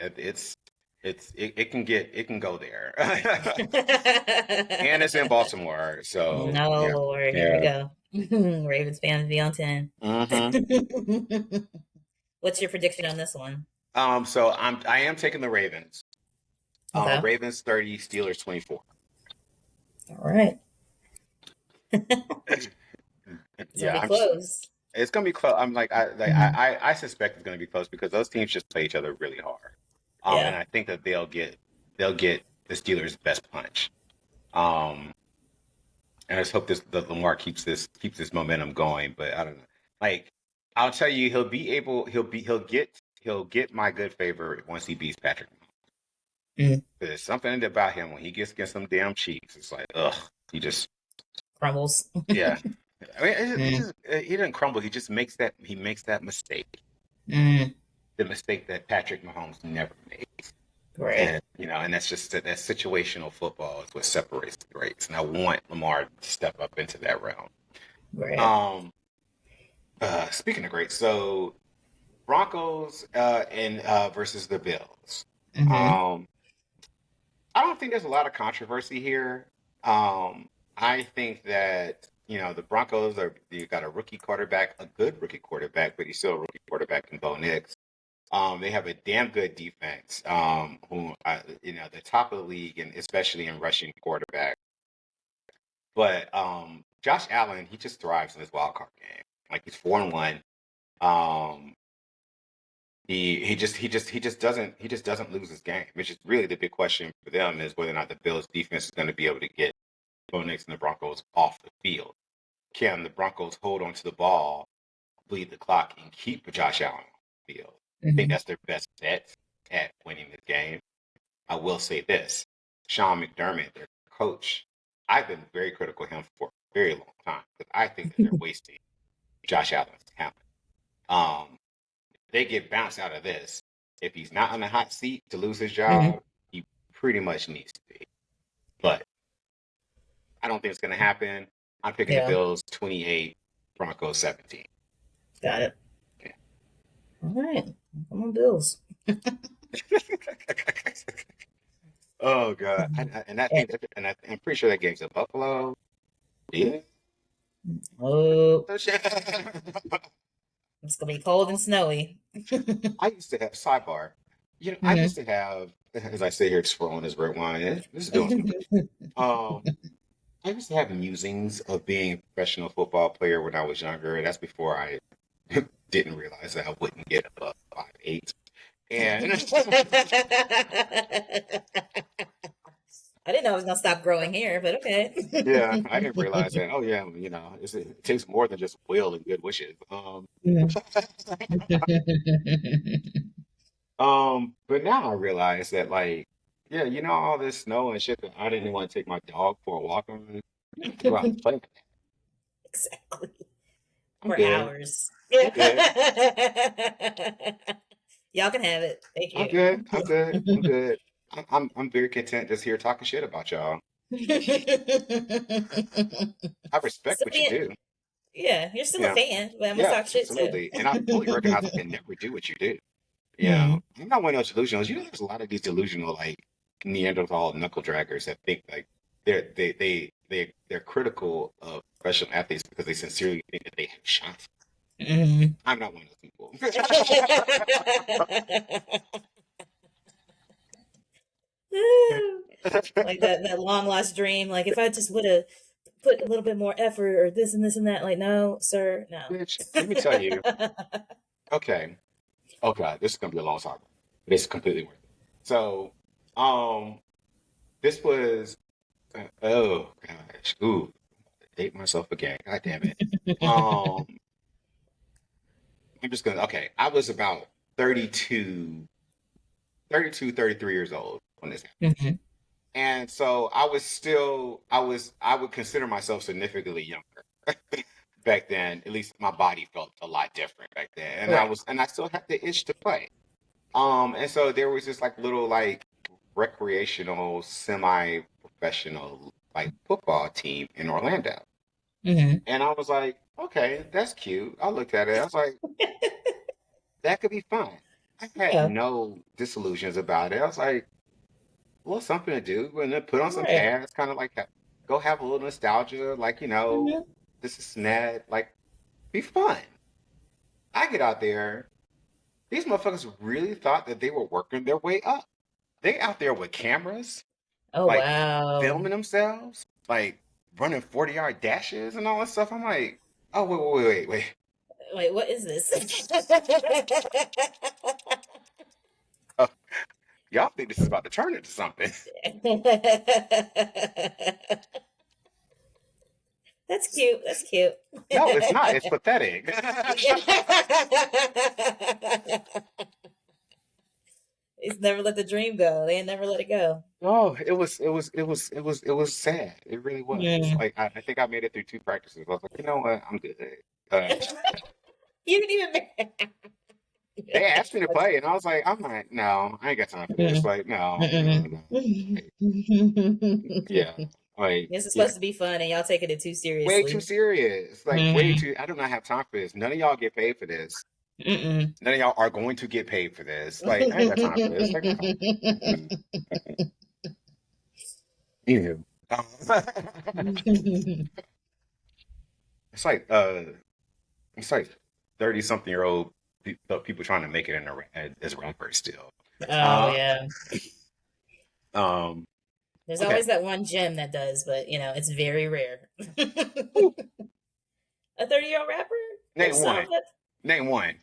it can go there. And it's in Baltimore. So No, yeah. Lord, here we Yeah. go. Ravens fans be on 10. Hmm. What's your prediction on this one? So I am taking the Ravens. Okay. Ravens 30, Steelers 24. All right. It's gonna Yeah, be close. it's gonna be close. I'm like Hmm. I suspect it's gonna be close because those teams just play each other really hard. And Yeah. I think that they'll get the Steelers' best punch. Um, and I just hope the Lamar keeps this momentum going. But I don't know. Like I'll tell you, he'll get my good favor once he beats Patrick. Mm. There's something about him when he gets against some damn Chiefs. It's like ugh, he just Crumbles. yeah. I mean, Mm. he didn't crumble. He makes that mistake, Mm. the mistake that Patrick Mahomes never made. Right. And and that's just that situational football is what separates the greats. And I want Lamar to step up into that realm. Right. Um, speaking of greats, so Broncos and versus the Bills. Hmm. Um, I don't think there's a lot of controversy here. I think that the Broncos are you got a rookie quarterback, a good rookie quarterback, but he's still a rookie quarterback in Bo Nix. They have a damn good defense, who the top of the league, and especially in rushing quarterback. But Josh Allen, he just thrives in this wild card game. Like he's 4-1. Um, he just doesn't lose his game. Which is really the big question for them is whether or not the Bills defense is going to be able to get Bo Nix and the Broncos off the field. Can the Broncos hold on to the ball, bleed the clock, and keep Josh Allen on the field? I think Hmm. that's their best bet at winning this game. I will say this: Sean McDermott, their coach, I've been very critical of him for a very long time because I think that they're wasting Josh Allen's talent. Um, they get bounced out of this. If he's not on the hot seat to lose his Hmm. job, he pretty much needs to be. But I don't think it's going to happen. I'm picking the Yeah. Bills 28, Broncos 17. Got it. Yeah. All right. Come on, Bills. Oh God! And I Yeah. think I'm pretty sure that game's in Buffalo. Yeah. Oh, it's gonna be cold and snowy. I used to have sidebar. I Hmm. used to have, as I sit here scrolling this red wine, this is doing some good. Um, I used to have musings of being a professional football player when I was younger. That's before I didn't realize that I wouldn't get above 5'8". And I didn't know I was gonna stop growing hair, but okay. yeah, I didn't realize that. Oh yeah, it takes more than just will and good wishes. Mhm. But now I realize that like, yeah, all this snow and shit that I didn't want to take my dog for a walk on. I have to go out and play. Exactly. I'm For good. hours. I'm good. Y'all can have it. Thank I'm you. good. I'm good. I'm good. I'm very content just here talking shit about y'all. I respect Still what you being, do. yeah, you're still a Yeah. fan, but I'm gonna Yeah, talk shit too. absolutely. And I fully recognize I can never do what you do. Hmm. I'm not one of those delusionals. There's a lot of these delusional like Neanderthal knuckle draggers that think like they're critical of professional athletes because they sincerely think that they have shot. Hmm. I'm not one of those people. Like that long lost dream. Like if I just would have put a little bit more effort or this and this and that. Like no, sir, no. Bitch, let me tell you. Okay. Oh God, this is gonna be a long talk. But it's completely worth it. So, um, this was Oh gosh. Ooh, date myself again. God damn it. Um, I'm just gonna. Okay, I was about 32, 32, 33 years old when this happened. Hmm. And so I would consider myself significantly younger back then. At least my body felt a lot different back then. Right. And I still had the itch to play. And so there was this like little like recreational, semi-professional like football team in Orlando. Hmm. And I was like, okay, that's cute. I looked at it. I was like, that could be fun. I had Yeah. no disillusions about it. I was like, well, something to do. And then put on some Right. pads, kind of like go have a little nostalgia, like, Hmm. this is Ned, like, be fun. I get out there. These motherfuckers really thought that they were working their way up. They out there with cameras, Oh like wow. filming themselves, like running 40-yard dashes and all that stuff. I'm like, oh, wait. Wait, what is this? Oh, y'all think this is about to turn into something. That's cute. That's cute. No, it's not. It's pathetic. It's never let the dream go. They ain't never let it go. Oh, it was sad. It really was. Mm. Like I think I made it through two practices. I was like, you know what, I'm good. Uh, You didn't even make. they asked me to That's- play, and I was like, I'm like, no, I ain't got time for this. Mm. Like, Mm-mm. no. Like, yeah, like This is yeah, supposed to be fun, and y'all taking it too way too seriously. serious. Like way Hmm. too. I do not have time for this. None of y'all get paid for this. Mm-mm. None of y'all are going to get paid for this. Like, I ain't got time for this. Like, no. Mm-mm. Anywho. It's like it's like 30 something year old people trying to make it in as rappers still. Oh Uh, yeah. um, There's okay. always that one gem that does, but it's very rare. Ooh, A 30-year-old rapper? name There's some, one. but Name one.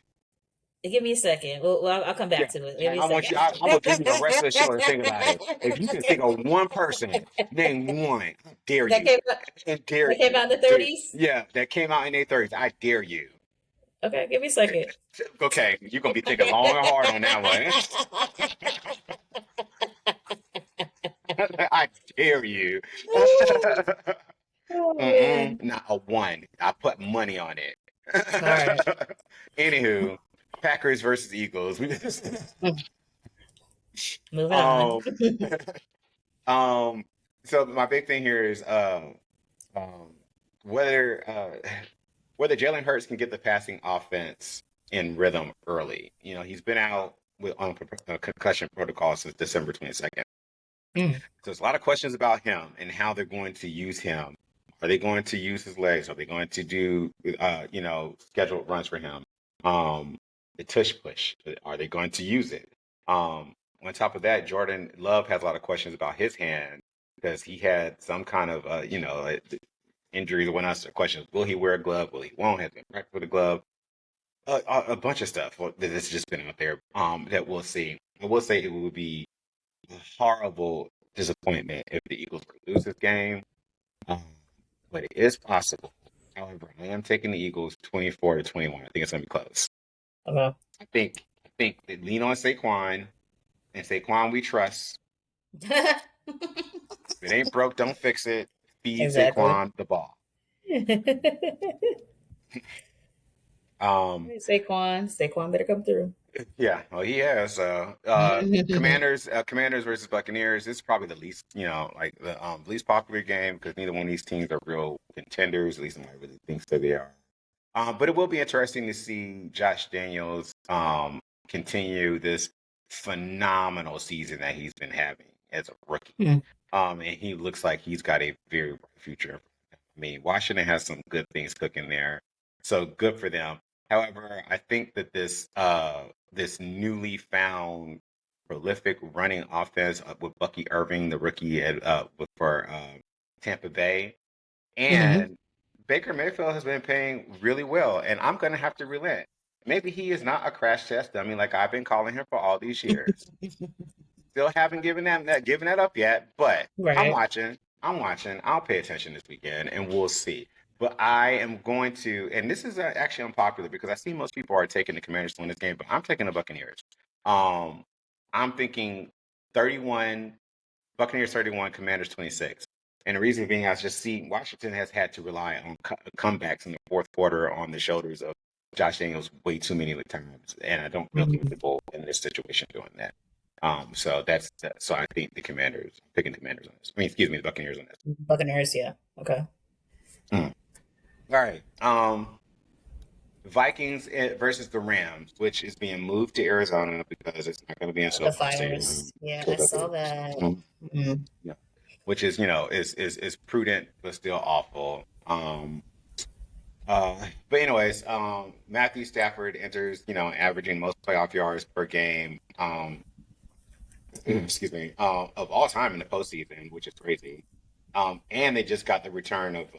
give me a second. Well, I'll come Yeah. back to it. Give me a I want second. you, I'm gonna give you the rest of the show to think about it. If you can think of one person, name one. I dare that you. came out, I dare that came you. out in the Dude, 30s. yeah, that came out in their 30s. I dare you. Okay, give me a second. Okay, you're gonna be thinking long and hard on that one. I dare you. Oh Mm-mm, man. not a one. I put money on it. All right. Anywho, Packers versus Eagles. Moving on. um, um. So my big thing here is um, whether whether Jalen Hurts can get the passing offense in rhythm early. He's been out with on concussion protocol since December 22nd. Mm. So there's a lot of questions about him and how they're going to use him. Are they going to use his legs? Are they going to do, scheduled runs for him? The tush push. Are they going to use it? On top of that, Jordan Love has a lot of questions about his hand because he had some kind of, injuries. When I asked questions, will he wear a glove? Will he won't? Has been practice with a glove? A bunch of stuff that has just been out there. That we'll see. I will say it would be horrible disappointment if the Eagles were to lose this game. Um, but it is possible. However, I am taking the Eagles 24-21. I think it's gonna be close. Okay. I think they lean on Saquon and Saquon we trust. If it ain't broke, don't fix it. Feed Exactly. Saquon the ball. Um, Saquon better come through. yeah, well, he has. Commanders versus Buccaneers. This is probably the least, like the least popular game because neither one of these teams are real contenders. At least nobody really thinks that they are. But it will be interesting to see Josh Daniels continue this phenomenal season that he's been having as a rookie. Mm. And he looks like he's got a very bright future. I mean, Washington has some good things cooking there, so good for them. However, I think that this newly found prolific running offense with Bucky Irving, the rookie for Tampa Bay, Hmm. and Baker Mayfield has been playing really well, and I'm going to have to relent. Maybe he is not a crash test dummy like I've been calling him for all these years. Still haven't given that up yet, but I'm Right. watching. I'm watching. I'll pay attention this weekend, and we'll see. But I am going to, and this is actually unpopular because I see most people are taking the Commanders to win this game, but I'm taking the Buccaneers. Um, I'm thinking 31, Buccaneers 31, Commanders 26. And the reason being, I just see Washington has had to rely on comebacks in the fourth quarter on the shoulders of Josh Daniels way too many times, and I don't feel comfortable in this situation doing that. So so I think the Commanders, picking the Commanders on this. I mean, excuse me, the Buccaneers on this. Buccaneers, yeah. Okay. Mm. All right. Vikings versus the Rams, which is being moved to Arizona because it's not going to be in The SoFi Stadium. fires. Yeah, I saw that. Yeah, which is is prudent but still awful. But anyways, Matthew Stafford enters, averaging most playoff yards per game. Excuse me, of all time in the postseason, which is crazy. And they just got the return of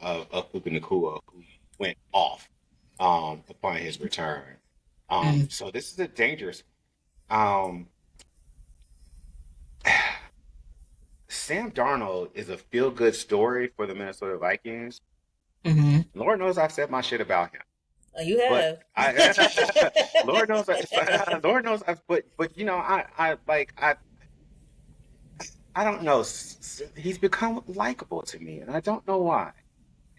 Puka Nacua, who went off upon his return. So this is a dangerous. Um, Sam Darnold is a feel good story for the Minnesota Vikings. Lord knows I've said my shit about him. You But have. Lord knows, Lord knows, but I don't know. He's become likable to me, and I don't know why.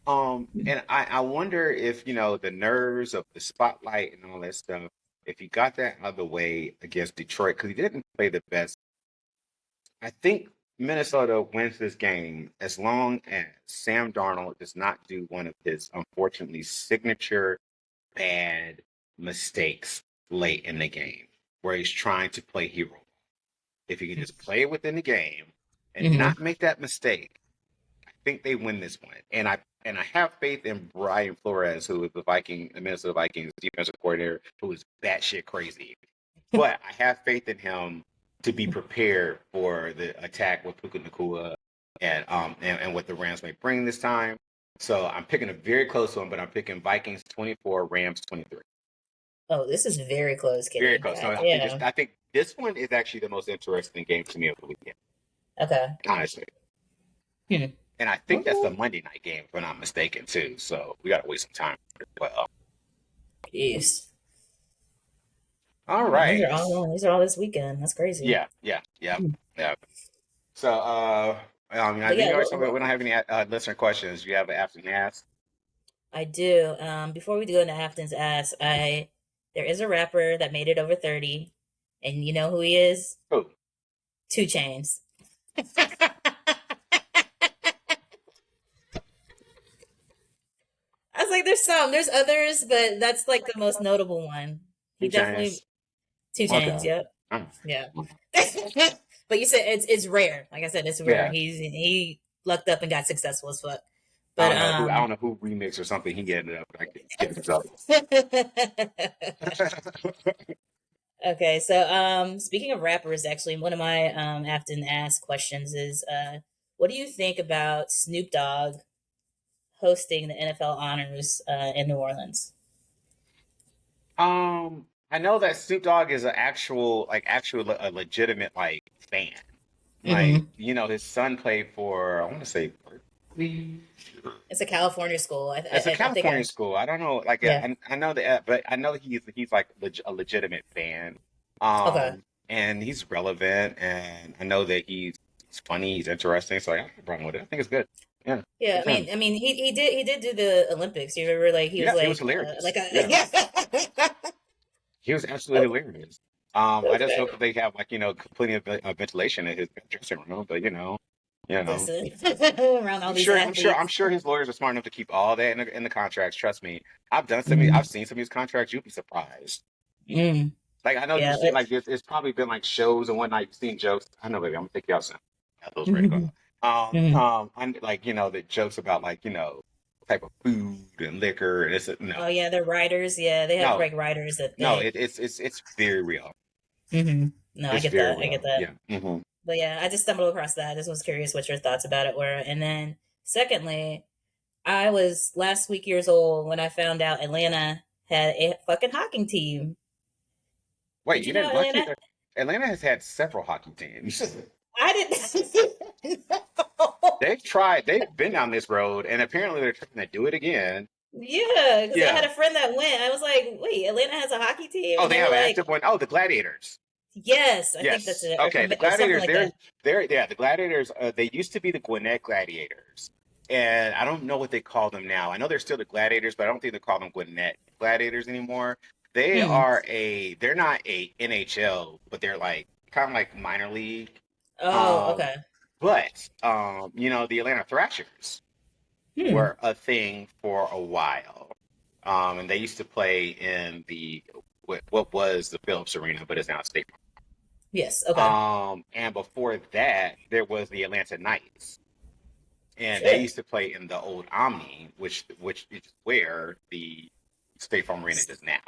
And I wonder if the nerves of the spotlight and all that stuff, if he got that out of the way against Detroit, because he didn't play the best. I think Minnesota wins this game as long as Sam Darnold does not do one of his unfortunately signature bad mistakes late in the game where he's trying to play hero. If he can just play within the game and not make that mistake, I think they win this one. And I have faith in Brian Flores, who is the Minnesota Vikings defensive coordinator, who is batshit crazy. But I have faith in him to be prepared for the attack with Puka Nacua and what the Rams may bring this time. So I'm picking a very close one, but I'm picking Vikings 24, Rams 23. Oh, this is very close, Kitty. Very close. So I think this one is actually the most interesting game to me of the weekend. Okay. Honestly. And I think that's the Monday night game, if I'm not mistaken, too. So we got to wait some time for it. Well, Jeez. All right. These are all this weekend. That's crazy. Yeah. So, I mean, I think we don't have any listener questions. Do you have an Afton Ask? I do. Before we go into Afton's Ask, there is a rapper that made it over 30, and you know who he is? Who? 2 Chainz. I was like, there's others, but that's like the most notable one. He definitely 2 Chainz. Okay. Yep. Yeah. But you said it's rare. Like I said, it's rare. Yeah. He lucked up and got successful as fuck. But I don't know who remixed or something he ended up himself. Okay, so speaking of rappers, actually, one of my Afton Ask questions is, what do you think about Snoop Dogg hosting the NFL honors in New Orleans? I know that Snoop Dogg is a legitimate fan. Like, his son played for, I want to say Berkeley. It's a California school. It's a California school. I don't know. I know that, but I know he's like a legitimate fan. Okay. And he's relevant, and I know that he's funny. He's interesting. So I have no problem with it. I think it's good. Yeah. Yeah. I mean, he did do the Olympics. You remember, he was hilarious. Yeah. He was absolutely hilarious. I just hope that they have plenty of ventilation in his dressing room. But around all these I'm sure his lawyers are smart enough to keep all that in the contracts. Trust me, I've seen some of his contracts. You'd be surprised. I know you've seen it's probably been shows and whatnot. You've seen jokes. I know, baby. I'm gonna take you out soon. Those ready to go. The jokes about type of food and liquor and it's no. Oh yeah, they're writers. Yeah, they have writers that. It's very real. No, I get that. Real. I get that. Yeah. But yeah, I just stumbled across that. I just was curious what your thoughts about it were. And then, secondly, I was last week years old when I found out Atlanta had a fucking hockey team. Wait, you didn't know Atlanta? Atlanta has had several hockey teams. I didn't. they've been down this road, and apparently they're trying to do it again. Yeah, because I had a friend that went. I was like, wait, Atlanta has a hockey team? Oh, they have an active one. Oh, the Gladiators. Yes, I think that's it. Okay, the Gladiators, like the Gladiators, they used to be the Gwinnett Gladiators. And I don't know what they call them now. I know they're still the Gladiators, but I don't think they call them Gwinnett Gladiators anymore. They're not a NHL, but they're like kind of like minor league. Oh, okay. But the Atlanta Thrashers were a thing for a while. And they used to play in what was the Phillips Arena, but it's now State Farm. Yes. Okay. And before that, there was the Atlanta Knights, and they used to play in the old Omni, which is where the State Farm Arena is now.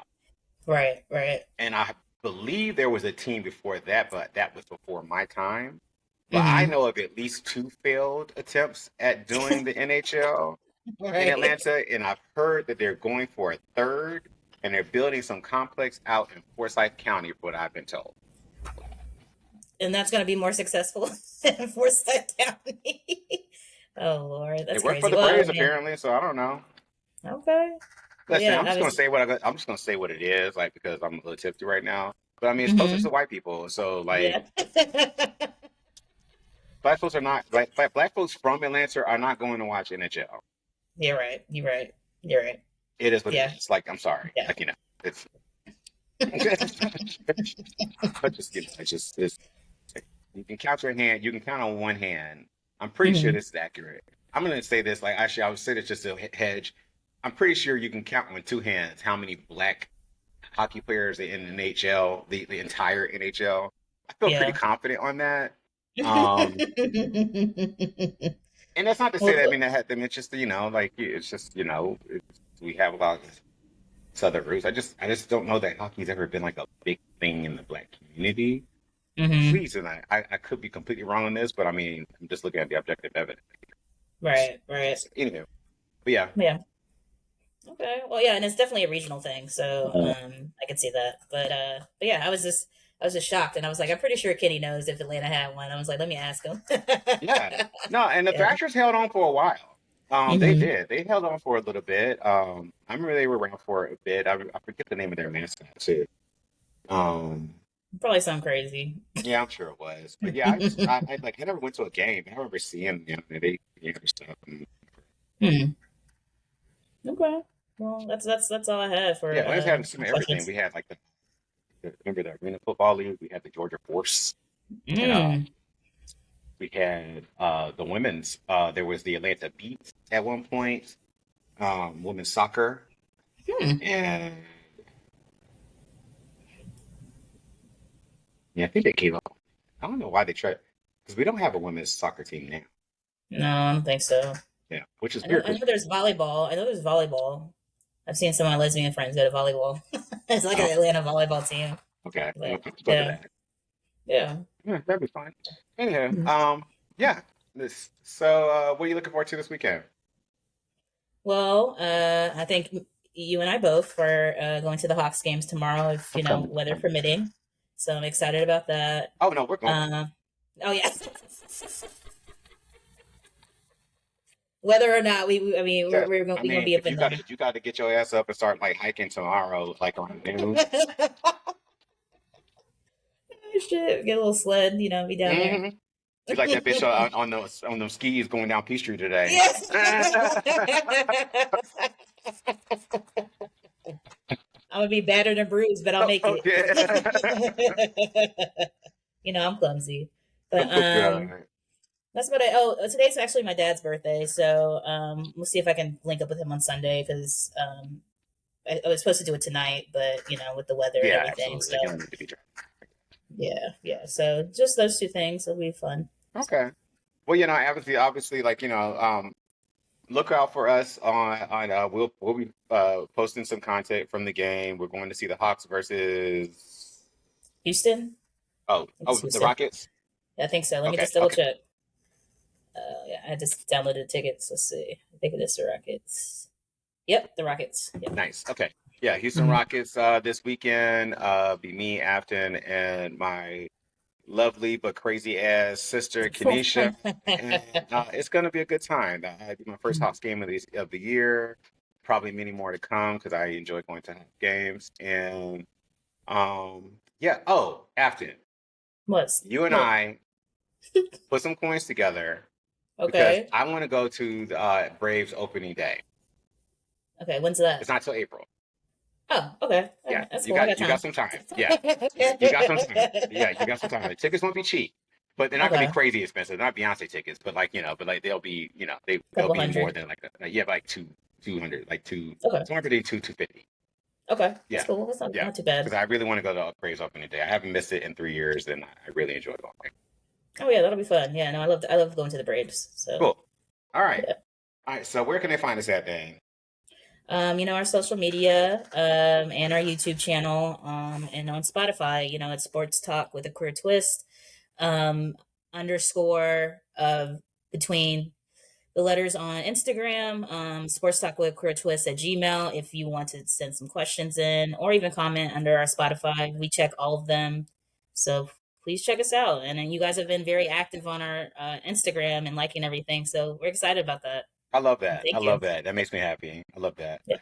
Right. Right. And I believe there was a team before that, but that was before my time. But I know of at least 2 failed attempts at doing the NHL in Atlanta, and I've heard that they're going for a third, and they're building some complex out in Forsyth County, from what I've been told. And that's going to be more successful in Forsyth County. Oh Lord, that's crazy. It worked for the Braves apparently, so I don't know. Okay. Listen, I'm just gonna say what it is, like, because I'm a little tipsy right now. But I mean, it's closer to white people, so like, black folks are not black folks from Atlanta are not going to watch NHL. You're right. It is what it is. Like, I'm sorry, like, it's. But just you can count your hand. You can count on one hand. I'm pretty sure this is accurate. I'm gonna say this. Like, actually, I would say this just to hedge. I'm pretty sure you can count on 2 hands how many black hockey players in the NHL, the entire NHL. I feel pretty confident on that. And that's not to say that I mean that it's just it's just we have a lot of Southern roots. I just don't know that hockey's ever been like a big thing in the black community. Please, and I could be completely wrong on this, but I mean, I'm just looking at the objective evidence. Right. Anyway, but yeah. Okay. Well, yeah, and it's definitely a regional thing, so I can see that. But yeah, I was just shocked, and I was like, I'm pretty sure Kenny knows if Atlanta had one. I was like, let me ask him. Yeah. No, and the Thrashers held on for a while. They did. They held on for a little bit. I remember they were around for a bit. I forget the name of their mascot too. Probably something crazy. Yeah, I'm sure it was. But yeah, I never went to a game. I remember seeing they stuff. Okay. Well, that's all I had for. Yeah, we had some everything. We had like remember the Arena Football League. We had the Georgia Force. We had the women's. There was the Atlanta Beat at one point. Women's soccer. And yeah, I think they gave up. I don't know why they tried, because we don't have a women's soccer team now. No, I don't think so. Yeah, which is weird. I know there's volleyball. I've seen some of my lesbian friends go to volleyball. It's like an Atlanta volleyball team. Okay. But, yeah, that'd be fine. Anyhow, yeah. So, what are you looking forward to this weekend? Well, I think you and I both are going to the Hawks games tomorrow, if weather permitting. So I'm excited about that. Oh no, we're going. Oh yeah. Whether or not we're going to be up in there. You got to get your ass up and start like hiking tomorrow, like around noon. Shit, get a little sled, be down there. You like that bitch on those skis going down Peachtree today? Yes. I'm gonna be battered and bruised, but I'll make it. I'm clumsy, but that's what today's actually my dad's birthday, so we'll see if I can link up with him on Sunday, because I was supposed to do it tonight, but with the weather and everything, absolutely. So yeah. So just those 2 things will be fun. Okay. Well, obviously, like look out for us on we'll be posting some content from the game. We're going to see the Hawks versus Houston. The Rockets. Yeah, I think so. Let me just double check. Yeah, I just downloaded tickets. Let's see. I think it is the Rockets. Yep, the Rockets. Yep. Nice. Okay. Yeah, Houston Rockets this weekend. Be me, Afton, and my lovely but crazy ass sister Kenesha, and it's gonna be a good time. I do my first Hawks game of the year. Probably many more to come because I enjoy going to Hawks games. And yeah. Oh, Afton, you and What? I put some coins together because Okay. I want to go to the Braves opening day. Okay. When's It's that? not till April. Oh, okay. Yeah, That's cool. I got you got time. some time. Yeah, you got some time. Yeah, you got some time. The tickets won't be cheap, but they're not gonna be Okay. crazy expensive. They're not Beyonce tickets, but like but like they'll be they'll Couple be more hundred. than like 200 like Okay. 250. Okay. That's Yeah, cool. That's yeah. not too bad. Because I really want to go to Braves opening day. I haven't missed it in 3 years, and I really enjoy going. Oh yeah, that'll be fun. Yeah, no, I love going to the Braves. So Cool. All right. yeah. All right. So where can they find us at, Dane? Our social media, and our YouTube channel, and on Spotify, it's Sports Talk with a Queer Twist, um, underscore, between the letters on Instagram, Sports Talk with Queer Twist at Gmail. If you want to send some questions in or even comment under our Spotify, we check all of them. So please check us out. And then you guys have been very active on our Instagram and liking everything. So we're excited about that. I love that. I Thank you. love that. That makes me happy. I love that. Yeah.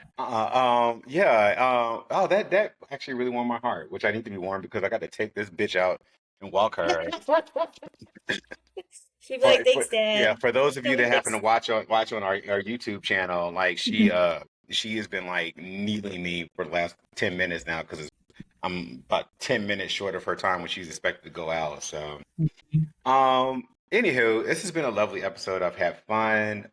Yeah. Oh, that actually really warmed my heart, which I need to be warmed because I got to take this bitch out and walk her. She'd be like, thanks, Yeah, Dad. for those of you that happen to Thanks. watch on our YouTube channel, like she has been like needling me for the last 10 minutes now because I'm about 10 minutes short of her time when she's expected to go out. So anywho, this has been a lovely episode. I've had fun.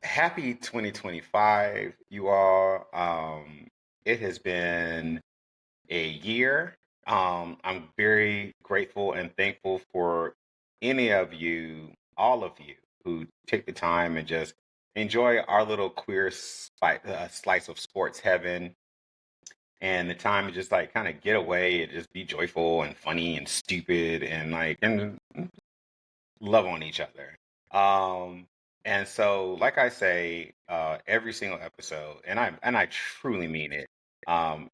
Happy 2025, you all. It has been a year. I'm very grateful and thankful for any of you, all of you, who take the time and just enjoy our little queer slice of sports heaven and the time to just like kind of get away and just be joyful and funny and stupid and like and love on each other. And so, like I say, every single episode, and I truly mean it.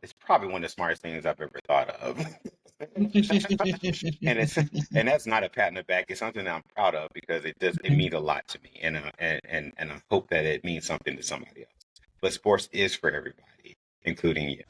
It's probably one of the smartest things I've ever thought of. And that's not a pat on the back. It's something that I'm proud of because it means a lot to me, and I hope that it means something to somebody else. But sports is for everybody, including you.